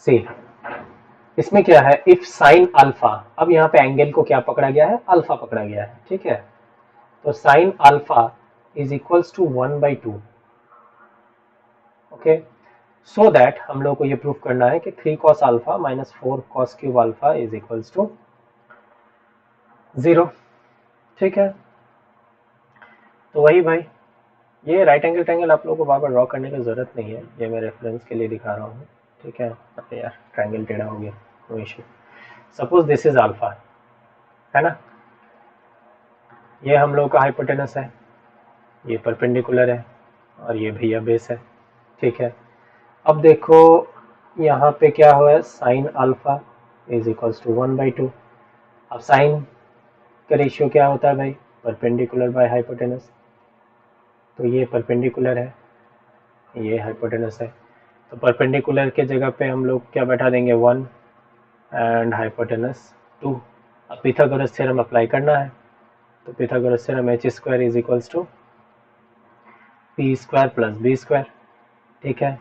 सी, इसमें क्या है इफ साइन अल्फा, अब यहाँ पे एंगल को क्या पकड़ा गया है अल्फा पकड़ा गया है, ठीक है। तो sine alpha is equals to 1/2। Okay, so that हम लोग को ये प्रूफ करना है कि 3 cos alpha minus 4 cos cube alpha is equals to 0। ठीक है, तो वही भाई, ये राइट एंगल ट्रायंगल आप लोगों को बार बार ड्रॉ करने की जरूरत नहीं है, ये मैं रेफरेंस के लिए दिखा रहा हूँ। ठीक है, अरे यार ट्रायंगल टेढ़ा हो गया, no issue. Suppose this is alpha, है ना, ये हम लोग का हाइपोटेनस है, ये परपेंडिकुलर है, और ये भैया बेस है। ठीक है, अब देखो यहाँ पे क्या हुआ, sine alpha is equals to 1/2। अब साइन का रेशियो क्या होता है भाई परपेंडिकुलर बाय हाइपोटेनस, तो ये परपेंडिकुलर है, ये हाइपोटेनस है, तो परपेंडिकुलर के जगह पे हम लोग क्या बैठा देंगे 1 एंड हाइपोटेनस 2। अब पिथागोरस थ्योरम अप्लाई करना है, तो Pythagoras theorem h square is equals to P square plus B square. ठीक है,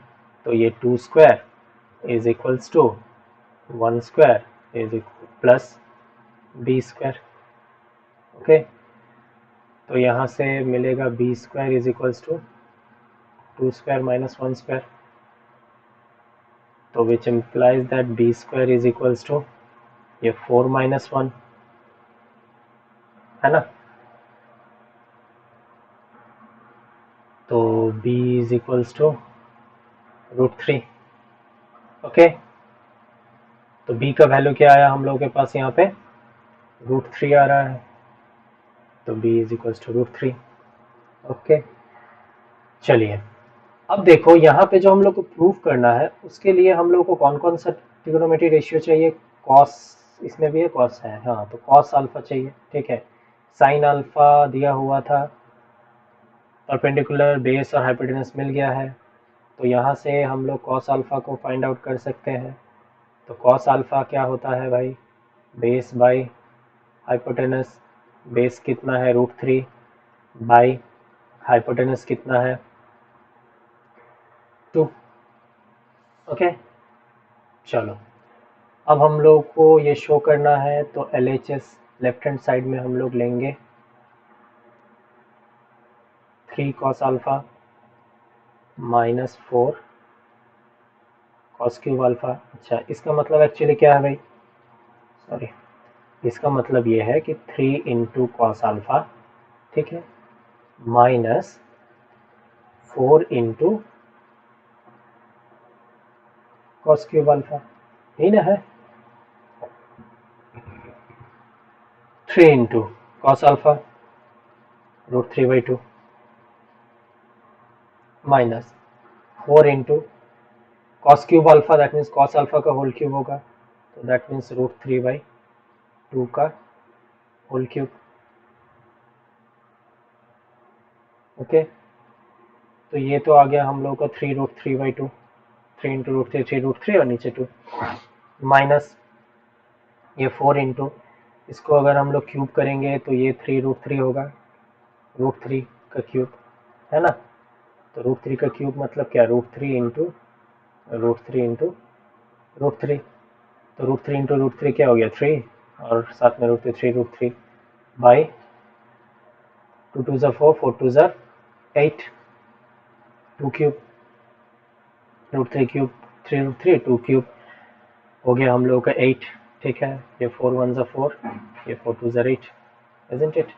तो ये 2 square is equals to 1 square is plus B square. Okay, तो यहाँ से मिलेगा B square is equals to 2 square minus 1 square, तो which implies that B square is equals to ये 4 माइनस 1, है ना। तो b is equals to √3। Okay, तो b का वैल्यू क्या आया हम लोगों के पास यहाँ पे √3 आ रहा है, तो b is equals to √3। Okay, चलिए अब देखो यहाँ पे जो हम लोग को प्रूफ करना है उसके लिए हम लोग को कौन कौन सा ट्रिग्नोमेट्री रेशियो चाहिए, कॉस, इसमें भी है कॉस है, हाँ, तो कॉस अल्फा चाहिए। ठीक है, साइन अल्फा दिया हुआ था, परपेंडिकुलर, बेस और हाइपोटेनस मिल गया है, तो यहाँ से हम लोग कॉस अल्फा को फाइंड आउट कर सकते हैं। तो कॉस अल्फा क्या होता है भाई, बेस बाई हाइपोटेनस। बेस कितना है, √3 बाई हाइपोटेनस कितना है, 2। ओके, चलो अब हम लोग को ये शो करना है, तो LHS लेफ्ट हैंड साइड में हम लोग लेंगे 3 cos alpha minus 4 cos cube alpha. अच्छा, इसका मतलब एक्चुअली क्या है भाई, सॉरी, इसका मतलब ये है कि 3 इंटू कॉस अल्फा, ठीक है, minus 4 into cos cube alpha, यही ना है, 3 into cos alpha √3/2 minus 4 into cos cube alpha, that means cos alpha का होल क्यूब होगा, तो दैट मीन्स √3/2 का होल क्यूब। ओके, तो ये तो आ गया हम लोग का 3√3/2, 3 इंटू √3, 3√3 और नीचे 2, माइनस ये 4 इंटू, इसको अगर हम लोग क्यूब करेंगे तो ये 3√3 होगा, √3 का क्यूब, है ना। तो √3 का क्यूब मतलब क्या, √3 इंटू √3 इंटू √3, तो √3 इंटू √3 क्या हो गया, 3, और साथ में √3, 3√3 बाई 2 2 ज़ा 4, 4 2 ज़ा 8, 2 क्यूब, √3 क्यूब 3√3, 2 क्यूब हो गया हम लोगों का 8, ठीक है। ये 4 1 ज़ा 4, ये 4 2 ज़ा 8, इज़न्ट इट।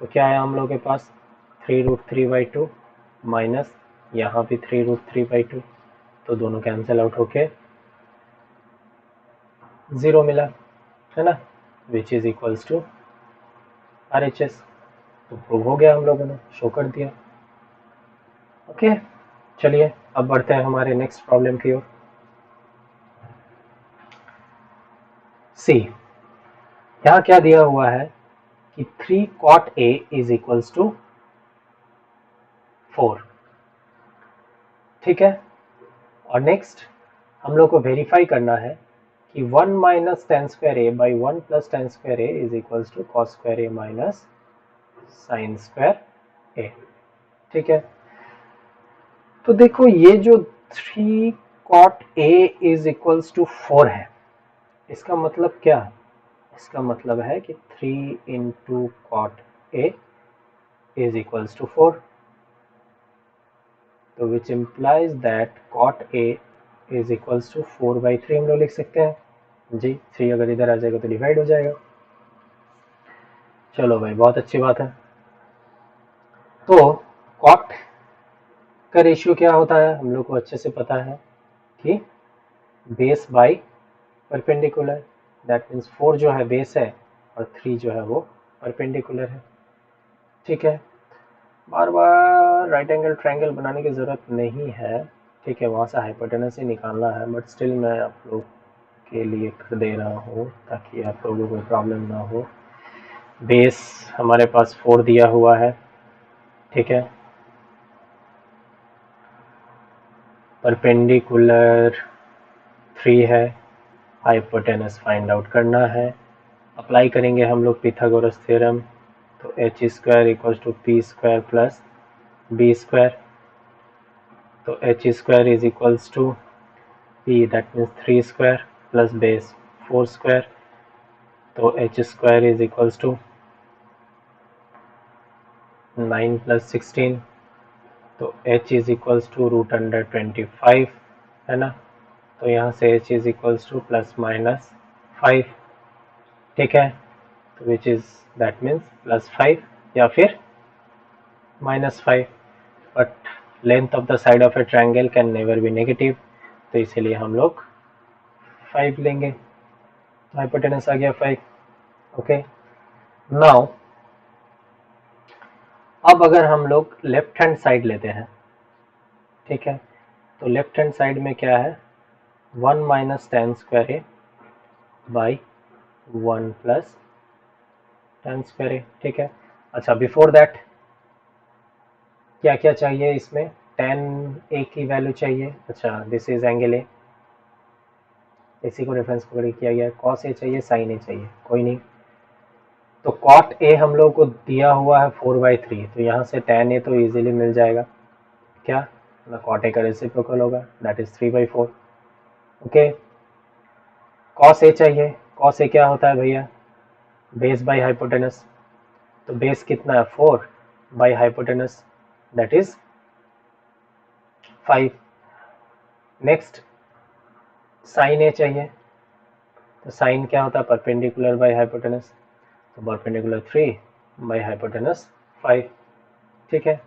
तो क्या है हम लोगों के पास, 3√3/2 माइनस यहाँ भी 3√3/2, तो दोनों कैंसिल आउट होके 0 मिला, है ना, which is equals to RHS। तो प्रूव हो गया, हम लोगों ने शो कर दिया। ओके, चलिए अब बढ़ते हैं हमारे नेक्स्ट प्रॉब्लम की ओर। सी, यहाँ क्या दिया हुआ है कि 3 cot A is equals to 4, ठीक है। और नेक्स्ट हम लोग को वेरीफाई करना है कि 1 minus tan square A by 1 plus tan square A is equals to cos square A minus sine square A, ठीक है। तो देखो ये जो 3 cot A is equals to 4 है, इसका मतलब क्या है, इसका मतलब है कि 3 into cot A is equals to 4, तो which implies that cot A is equals to 4/3 हम लोग लिख सकते हैं जी। 3 अगर इधर आ जाएगा तो डिवाइड हो जाएगा। चलो भाई, बहुत अच्छी बात है। तो कॉट का रेशियो क्या होता है, हम लोग को अच्छे से पता है कि base by perpendicular, that means 4 जो है बेस है और 3 जो है वो परपेंडिकुलर है, ठीक है। बार बार राइट एंगल ट्रायंगल बनाने की ज़रूरत नहीं है, ठीक है, वहाँ से हाइपोटेनस ही निकालना है, बट स्टिल मैं आप लोग के लिए कर दे रहा हूँ ताकि आप लोगों को प्रॉब्लम ना हो। बेस हमारे पास 4 दिया हुआ है, ठीक है, परपेंडिकुलर 3 है, हाइपोटेनस फाइंड आउट करना है। अप्लाई करेंगे हम लोग पिथागोरस थ्योरम, तो h² equals to p² plus b², तो h² is equals to p, that means 3² plus base 4², तो h² is equals to 9 plus 16, तो h इज इक्वल्स टू √25, है ना। तो यहाँ से h is equals to plus minus 5, ठीक है, तो विच इज दैट मीन्स +5 या फिर -5, but length of the side of a triangle can never be negative, तो इसीलिए हम लोग 5 लेंगे। हाइपोटेनस आ गया 5। ओके, नाउ अब अगर हम लोग लेफ्ट हैंड साइड लेते हैं, ठीक है, तो लेफ्ट हैंड साइड में क्या है, 1 minus tan square A by 1 plus tan square A, ठीक है। अच्छा बिफोर दैट क्या क्या चाहिए इसमें, tan ए की वैल्यू चाहिए। अच्छा दिस इज एंगल ए, इसी को रेफरेंस पकड़ के किया गया। cos ए चाहिए, sin ए चाहिए, कोई नहीं। तो cot ए हम लोग को दिया हुआ है 4/3, तो यहाँ से tan ए तो इजीली मिल जाएगा। क्या ना, cot ए का रेसिप्रोकल होगा, that is 3/4। Okay, cos A चाहिए। cos ए क्या होता है भैया, बेस बाई हाइपोटेनस। तो बेस कितना है, 4 by hypotenuse, that is 5। Next sine A चाहिए। तो साइन क्या होता है, परपेंडिकुलर बाई हाइपोटेनस, तो परपेंडिकुलर 3 बाई हाइपोटेनस 5, ठीक है।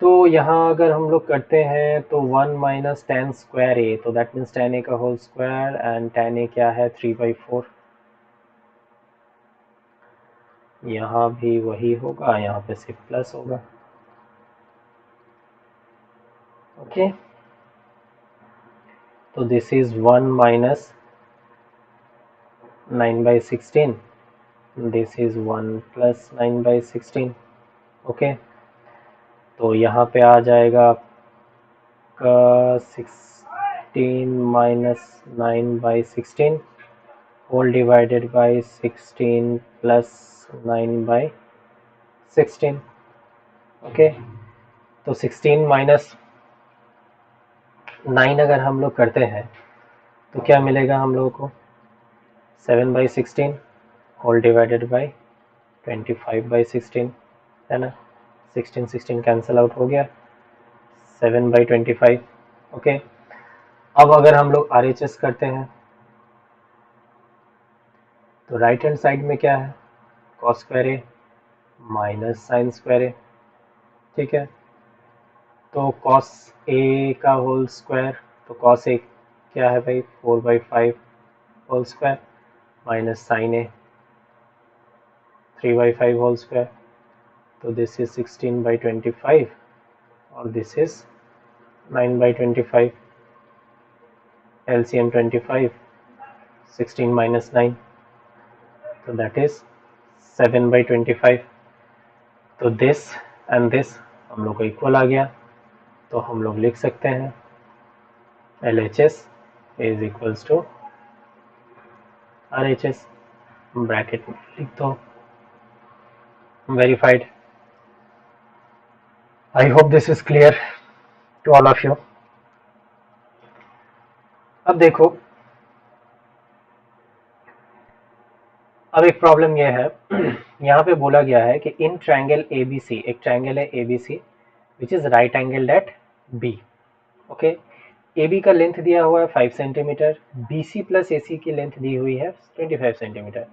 तो यहाँ अगर हम लोग करते हैं तो 1 माइनस tan स्क्वायर ए, तो दैट मीन्स tan ए का होल स्क्वायर, एंड tan ए क्या है 3/4। यहाँ भी वही होगा, यहाँ पे सिर्फ प्लस होगा। ओके, तो this is 1 minus 9/16, this is 1 plus 9/16। Okay, तो यहाँ पे आ जाएगा आपका 16 minus 9/16 whole divided by 16 plus 9/16। Okay, तो 16 माइनस 9 अगर हम लोग करते हैं तो क्या मिलेगा हम लोगों को, 7/16 होल डिवाइडेड बाई 25/16, है ना। 16 कैंसिल आउट हो गया, 7/25। ओके, अब अगर हम लोग RHS करते हैं तो राइट हैंड साइड में क्या है, cos square A minus sine square A, ठीक है। तो cos ए का होल स्क्वायर, तो cos ए क्या है भाई, 4/5 होल स्क्वायर माइनस साइन ए 3/5 होल स्क्वायर, तो दिस इज 16/25 और दिस इज 9/25। LCM 25, 16 माइनस 9, तो दैट इज 7/25। तो दिस एंड दिस हम लोग को इक्वल आ गया, तो हम लोग लिख सकते हैं LHS is equals to RHS, bracket में लिख दो, verified। I hope this is clear to all of you। अब देखो, अब एक प्रॉब्लम यह है यहाँ पे बोला गया है कि इन ट्रायंगल ABC, एक ट्रायंगल है ABC which is right angle at B। Okay, AB का लेंथ दिया हुआ है 5 सेंटीमीटर, BC प्लस AC की लेंथ दी हुई है 25 सेंटीमीटर।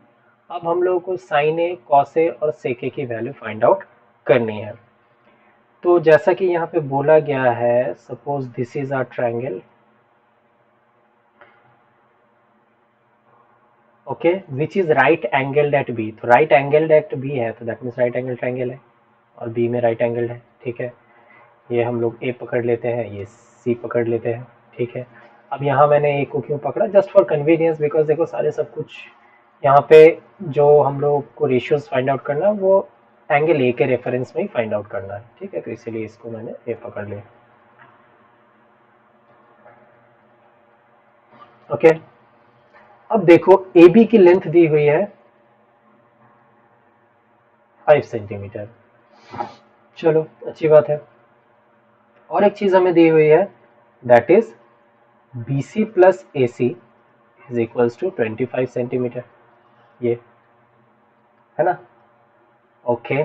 अब हम लोगों को साइन ए, कॉस ए और सेक ए की वैल्यू फाइंड आउट करनी है। तो जैसा कि यहाँ पे बोला गया है, suppose this is our triangle, okay, which is right angled at B. तो राइट एंगल्ड एट बी है, तो that means right angle triangle है, और बी में राइट एंगल है, ठीक है। ये हम लोग ए पकड़ लेते हैं, ये सी पकड़ लेते हैं, ठीक है। अब यहाँ मैंने ए को क्यों पकड़ा, जस्ट फॉर कन्वीनियंस, बिकॉज देखो सारे सब कुछ यहाँ पे जो हम लोग को रेशियोज फाइंड आउट करना है वो एंगल ए के रेफरेंस में ही फाइंड आउट करना है, ठीक है। तो इसीलिए इसको मैंने ए पकड़ लिया। ओके, अब देखो ए बी की लेंथ दी हुई है 5 सेंटीमीटर, चलो अच्छी बात है। और एक चीज हमें दी हुई है, that is BC plus AC is equals to 25 centimetre, ये है ना। ओके,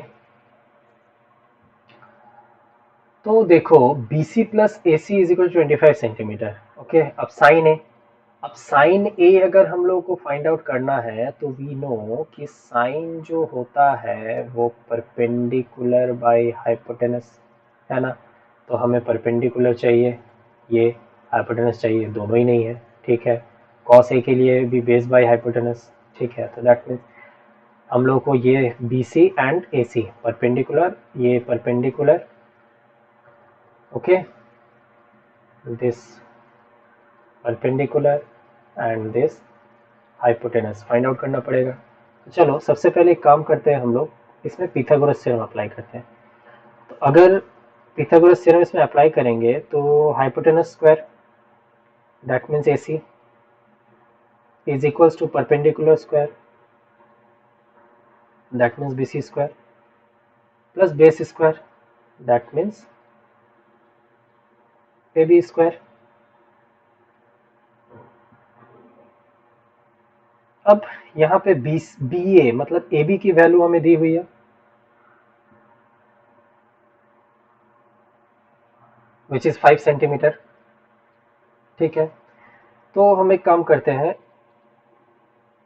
तो देखो BC plus AC is equal 25 centimetre. Okay, अब साइन ए, अब साइन ए अगर हम लोग को फाइंड आउट करना है तो वी नो कि साइन जो होता है वो परपेंडिकुलर बाय हाइपोटेनस, है ना। तो हमें परपेंडिकुलर चाहिए, ये हाइपोटेनस चाहिए, दोनों ही नहीं है, ठीक है। कॉस ए के लिए भी बेस बाय हाइपोटेनस, ठीक है। तो दैट मीन्स हम लोग को ये BC एंड AC परपेंडिकुलर, ये perpendicular, okay, this perpendicular and this hypotenuse find out करना पड़ेगा। चलो सबसे पहले एक काम करते हैं, हम लोग इसमें पिथागोरस थ्योरम अप्लाई करते हैं। तो अगर पिथागोरस थ्योरम इसमें अप्लाई करेंगे तो hypotenuse square that means AC is equals to perpendicular square that means BC square plus base square that means AB square। अब यहाँ पे BA मतलब AB की वैल्यू हमें दी हुई है, विच इज 5 सेंटीमीटर। ठीक है, तो हम एक काम करते हैं,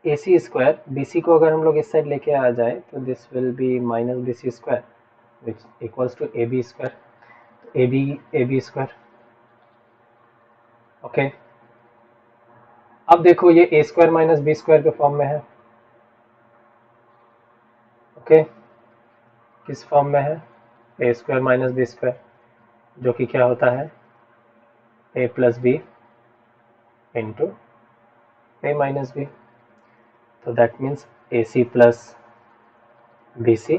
AC स्क्वायर BC को अगर हम लोग इस साइड लेके आ जाए तो this will be minus BC square which equals to AB square, AB square. Okay, अब देखो ये A square minus B square के फॉर्म में है। ओके, किस फॉर्म में है? A square minus B square, जो कि क्या होता है A plus B into A minus B. तो that means AC plus BC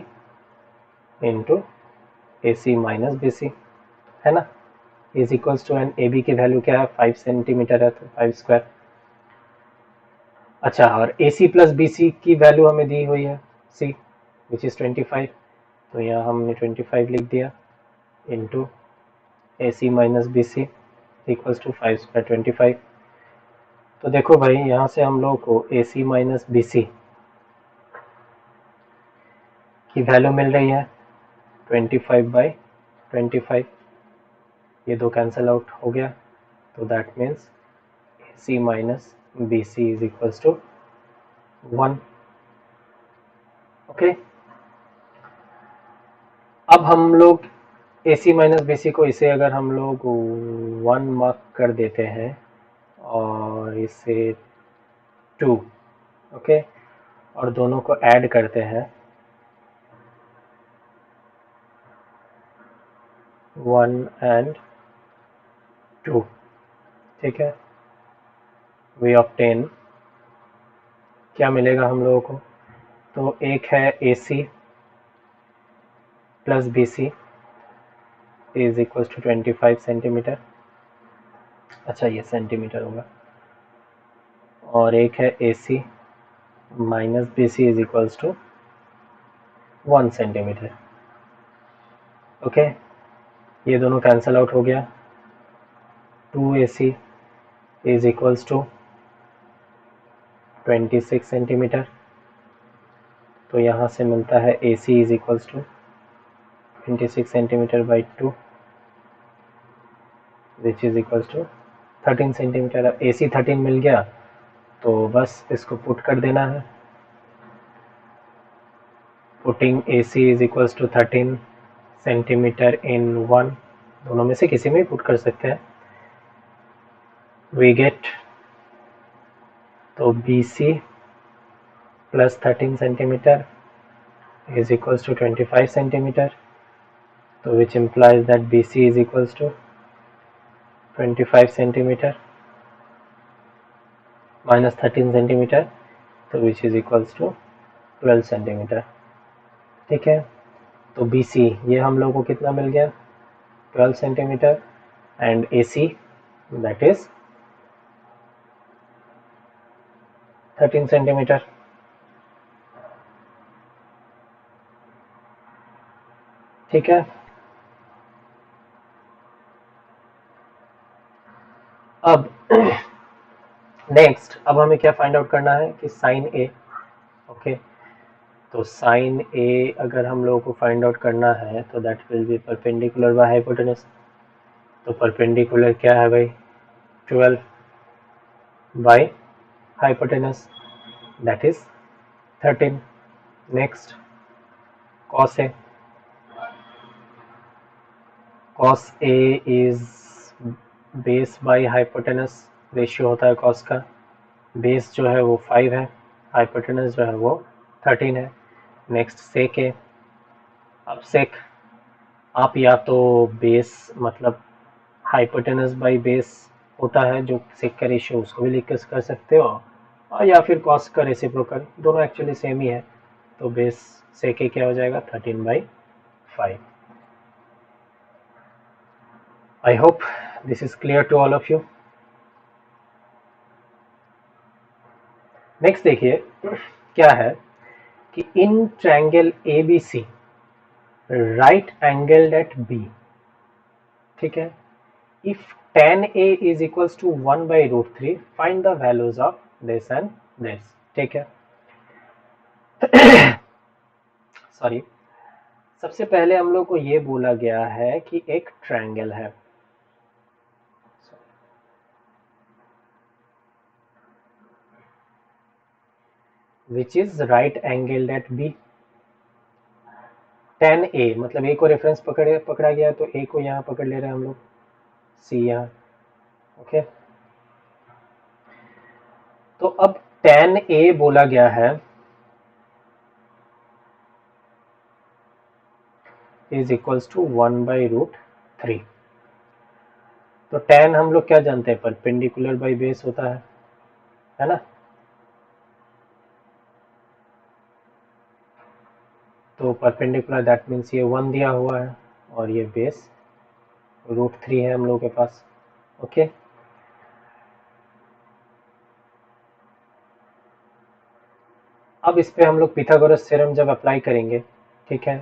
into AC minus BC, है ना, is equals to N. AB की वैल्यू क्या है? 5 सेंटीमीटर है, तो 5 स्क्वायर। अच्छा, और AC प्लस BC की वैल्यू हमें दी हुई है C विच इज़ 25, तो यहाँ हमने 25 लिख दिया into AC minus BC equals to 5 square 25। तो देखो भाई, यहाँ से हम लोग को AC माइनस BC की वैल्यू मिल रही है 25/25, ये दो कैंसिल आउट हो गया, तो that means AC minus BC is equals to 1। Okay, अब हम लोग AC माइनस BC को इसे अगर हम लोग 1 मार्क कर देते हैं और इसे 2, ओके, और दोनों को ऐड करते हैं 1 and 2, ठीक है, वी ऑब्टेन, क्या मिलेगा हम लोगों को? तो एक है AC plus BC is equals to 25 centimetre, अच्छा ये सेंटीमीटर होगा, और एक है AC minus BC is equals to 1 centimetre. Okay, ये दोनों कैंसिल आउट हो गया, 2AC is equals to 26 centimetre, तो यहाँ से मिलता है AC is equals to 26 centimetre by 2 which is equals to 13 centimetre. अब AC 13 मिल गया, तो बस इसको पुट कर देना है, putting AC is equals to 13 centimetre in 1, दोनों में से किसी में भी पुट कर सकते हैं, वी गेट, तो BC plus 13 centimetre is equals to 25 centimeter, so which implies that BC is equals to 25 centimeter minus 13 centimeter, so which is equals to 12 centimeter। ठीक है, तो BC ये हम लोग को कितना मिल गया? 12 centimetre, and AC that is 13 centimetre. ठीक है, अब नेक्स्ट, अब हमें क्या फाइंड आउट करना है कि साइन A। ओके, तो साइन A अगर हम लोगों को फाइंड आउट करना है तो that will B perpendicular by hypotenuse. तो परपेंडिकुलर क्या है भाई? 12 by hypotenuse that is 13। Next cos A, cos A is base by hypotenuse, ratio होता है cos का, बेस जो है वो 5 है, हाइपोटेनस जो है वो 13 है। नेक्स्ट सेक A, अब सेक आप या तो बेस मतलब हाइपोटेनस बाई बेस होता है जो सेक का रेशियो, उसको भी लिख कर सकते हो, और या फिर कॉस का रेसिप्रोकल, दोनों एक्चुअली सेम ही है। तो बेस सेक ए क्या हो जाएगा 13/5। I hope this is clear to all of you. Next देखिए क्या है कि in triangle A B C right angled at B, ठीक है, if tan A is equals to 1/√3 find the values of this and this, ठीक है। सॉरी, सबसे पहले हम लोग को ये बोला गया है कि एक ट्रायंगल है, which is right angled at B। tan A मतलब A को रेफरेंस पकड़ा गया, तो A को यहाँ पकड़ ले रहे हैं हम लोग, C यहाँ, ओके। तो अब tan A बोला गया है इज इक्वल्स टू 1/√3। तो tan हम लोग क्या जानते हैं, परपेंडिकुलर बाई बेस होता है ना। तो परपेंडिकुलर दैट मीन्स ये 1 दिया हुआ है और ये बेस √3 है हम लोग के पास, ओके। अब इस पे हम लोग पिथागोरस थ्योरम जब अप्लाई करेंगे, ठीक है,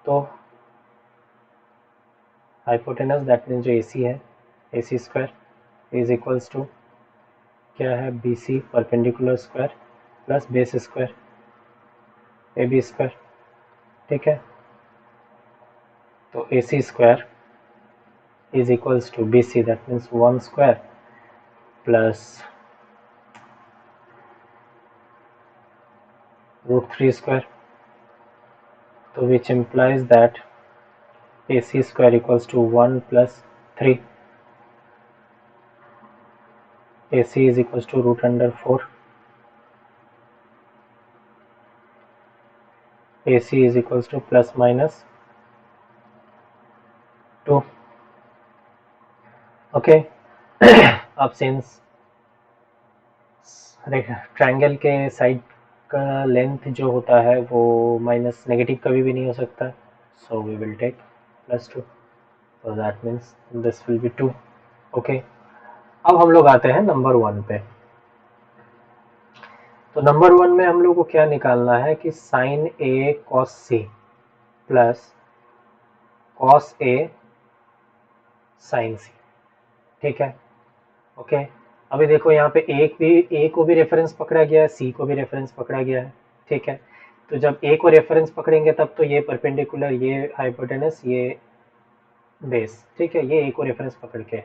तो हाइपोटेनस दैट मीन्स जो AC है, AC square is equals to क्या है, BC perpendicular square plus base square AB square, ठीक है। तो AC square is equals to BC that means 1 square plus √3 square, तो which implies that AC square equals to 1 plus 3, AC is equals to √4, AC is equals to plus minus 2, okay। अब सिंस ट्रायंगल के साइड का लेंथ जो होता है वो माइनस नेगेटिव कभी भी नहीं हो सकता, so we will take +2, so that means this will be 2, okay। अब हम लोग आते हैं नंबर 1 पे। तो नंबर 1 में हम लोग को क्या निकालना है कि sin A cos C plus cos A sin C, ठीक है, ओके। अभी देखो यहाँ पे A को भी रेफरेंस पकड़ा गया है, C को भी रेफरेंस पकड़ा गया है, ठीक है। तो जब A को रेफरेंस पकड़ेंगे तब तो ये परपेंडिकुलर, ये हाइपोटेनस, ये बेस, ठीक है, ये A को रेफरेंस पकड़ के।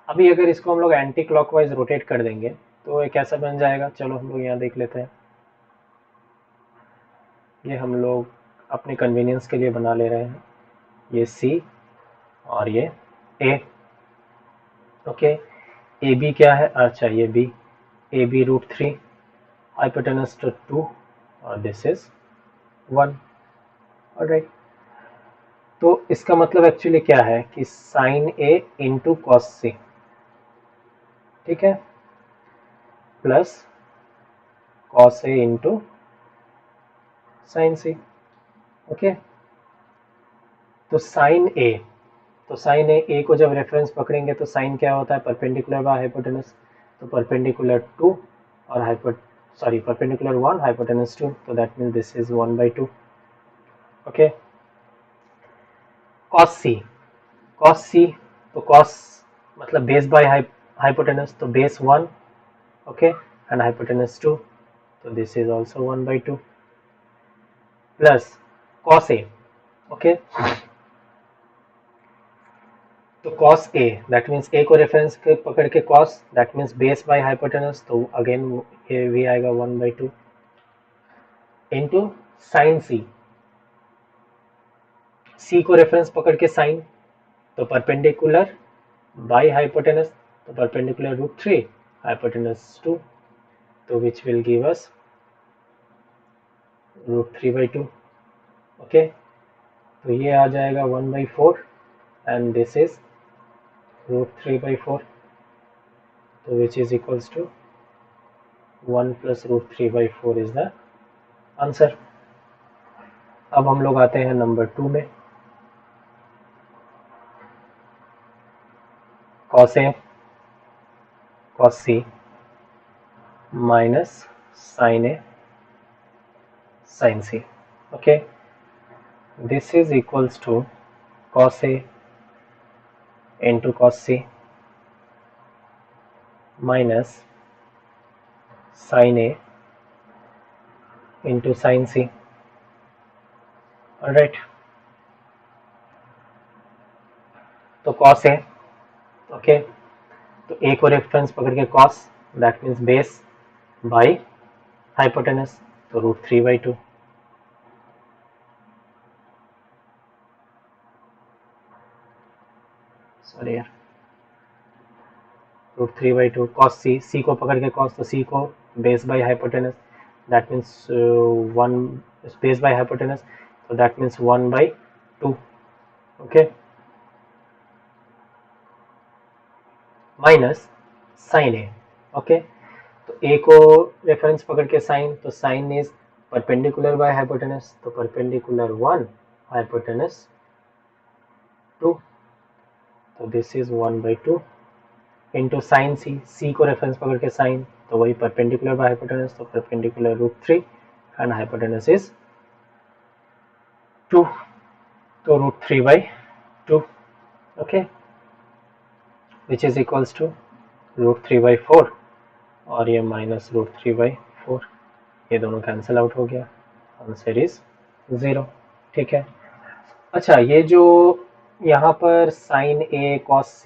अभी अगर इसको हम लोग एंटी क्लॉकवाइज रोटेट कर देंगे तो ये कैसा बन जाएगा, चलो हम लोग यहाँ देख लेते हैं। ये हम लोग अपने कन्वीनियंस के लिए बना ले रहे हैं, ये C और ये A, ओके। ए बी क्या है, अच्छा ये B, A B √3, hypotenuse to 2 और दिस इज 1, ऑलराइट। तो इसका मतलब एक्चुअली क्या है कि sine A into cos C, ठीक है, plus cos A into sine C, okay. तो साइन A को जब रेफरेंस पकड़ेंगे तो साइन क्या होता है, परपेंडिकुलर बाय हाइपोटेनस, तो परपेंडिकुलर 2 और परपेंडिकुलर 1 हाइपोटेनस 2, तो that means this is 1/2, okay. Cos C तो कॉस मतलब बेस बाय हाइपोटेनस, तो बेस 1, ओके, एंड हाइपोटेनस 2, तो this is also 1/2 plus cos A, okay. तो cos A that means A को रेफरेंस के पकड़ के cos that means base by hypotenuse, तो अगेन ये भी आएगा 1/2 इंटू साइन C को रेफरेंस पकड़ के साइन, तो परपेंडिकुलर बाय हाइपोटेनस, तो परपेंडिकुलर √3 हाइपोटेनस 2, तो which will give us √3/2, okay. तो ये आ जाएगा 1/4 एंड दिस इज √3/4, तो which is equals to 1 + √3/4 is the answer. अब हम लोग आते हैं नंबर 2 में। cos A cos C minus sin A sin C. Okay, this is equals to cos A into cos C minus sin A into sin C. Alright, तो cos A, ओके, तो A को रेफरेंस पकड़ के cos, that means base by hypotenuse, तो √3/2। सॉरी यार, √3/2 cos C, C को पकड़ के cos, तो C को base by hypotenuse, that means 1 base by hypotenuse, तो that means 1/2। Okay, minus sine A. Okay, तो ए को रेफरेंस पकड़ के साइन, तो sine is perpendicular by hypotenuse, तो परपेंडिकुलर 1 हाइपोटेनस 2, तो this is 1/2 into sine C, C को रेफरेंस पकड़ के साइन, तो वही परपेंडिकुलर बाय हाइपोटेनस, तो परपेंडिकुलर √3 एंड हाइपोटेनस इज 2, तो √3/2। Okay, which is equals to √3/4 और ये माइनस √3/4, ये दोनों कैंसिल आउट हो गया, आंसर इज 0। ठीक है, अच्छा, ये जो यहाँ पर sign A cos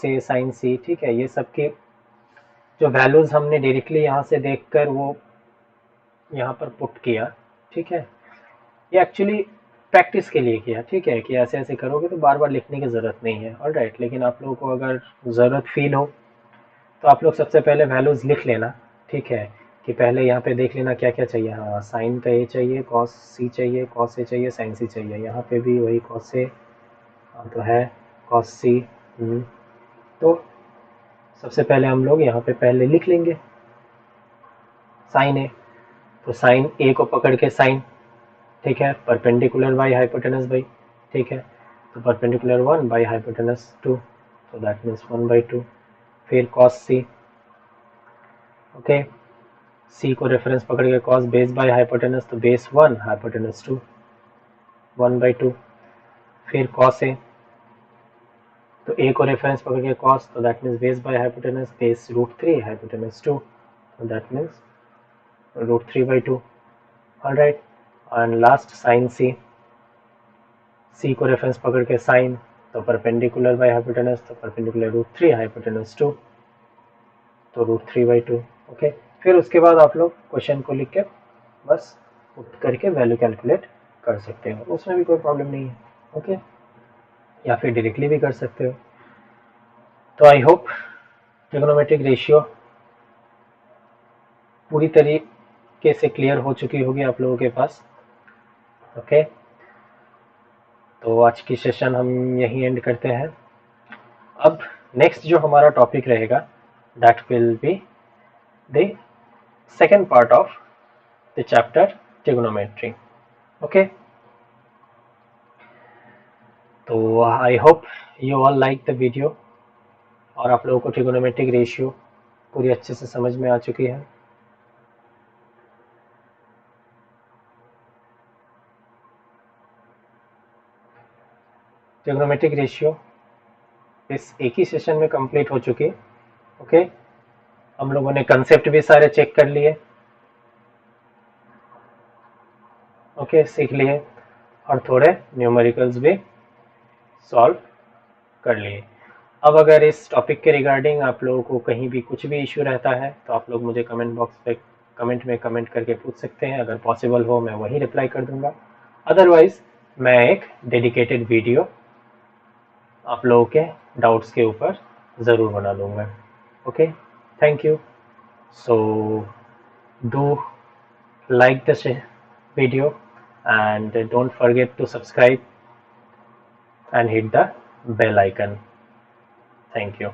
A sign सी, ठीक है, ये सबके जो वैल्यूज हमने डायरेक्टली यहाँ से देखकर वो यहाँ पर पुट किया, ठीक है, ये एक्चुअली प्रैक्टिस के लिए किया, ठीक है, कि ऐसे ऐसे करोगे तो बार बार लिखने की ज़रूरत नहीं है। ऑलराइट, लेकिन आप लोगों को अगर ज़रूरत फील हो तो आप लोग सबसे पहले वैल्यूज़ लिख लेना, ठीक है, कि पहले यहाँ पे देख लेना क्या क्या चाहिए। हाँ, साइन का ए चाहिए, कॉस सी चाहिए, कॉस ए चाहिए, साइन सी चाहिए, यहाँ पे भी वही कॉस ए तो है, कॉस सी। तो सबसे पहले हम लोग यहाँ पे पहले लिख लेंगे साइन ए, तो साइन ए को पकड़ के साइन, ठीक है, परपेंडिकुलर बाई हाइपोटेनस बाई, ठीक है, तो परपेंडिकुलर 1 बाई हाइपोटेनस 2, तो दैट मीन्स 1/2। फिर कॉस सी, ओके, सी को रेफरेंस पकड़ के कॉस बेस बाई हाइपोटेनस, तो बेस 1 हाइपोटेनस 2, 1/2। फिर कॉस ए, तो ए को रेफरेंस पकड़ के कॉस, तो that means base by hypotenuse, base √3 hypotenuse 2, तो that means √3/2। Alright, and last sine C, C को रेफरेंस पकड़ के साइन, तो परपेंडिकुलर बाई हाइपोटेनस, तो परपेंडिकुलर √3 हाइपोटेनस 2, तो √3/2। ओके, फिर उसके बाद आप लोग क्वेश्चन को लिख के बस पुट करके वैल्यू कैलकुलेट कर सकते हो, उसमें भी कोई प्रॉब्लम नहीं है। ओके, या फिर डायरेक्टली भी कर सकते हो। तो आई होप ट्रिग्नोमेट्रिक रेशियो पूरी तरीके से क्लियर हो चुकी होगी आप लोगों के पास। ओके, तो आज की सेशन हम यहीं एंड करते हैं। अब नेक्स्ट जो हमारा टॉपिक रहेगा that will be the second part of the chapter trigonometry. Okay, तो I hope you all like the video और आप लोगों को ट्रिग्नोमेट्रिक रेशियो पूरी अच्छे से समझ में आ चुकी है। ट्रिग्नोमेट्रिक रेशियो इस एक ही सेशन में कंप्लीट हो चुकी है। ओके, हम लोगों ने कंसेप्ट भी सारे चेक कर लिए, ओके, सीख लिए, और थोड़े न्यूमेरिकल्स भी सॉल्व कर लिए। अब अगर इस टॉपिक के रिगार्डिंग आप लोगों को कहीं भी कुछ भी इशू रहता है तो आप लोग मुझे कमेंट बॉक्स पे कमेंट में कमेंट करके पूछ सकते हैं, अगर पॉसिबल हो मैं वही रिप्लाई कर दूंगा, अदरवाइज मैं एक डेडिकेटेड वीडियो आप लोगों के डाउट्स के ऊपर ज़रूर बना दूंगा। Okay, thank you. So do like this video and don't forget to subscribe and hit the bell icon. Thank you.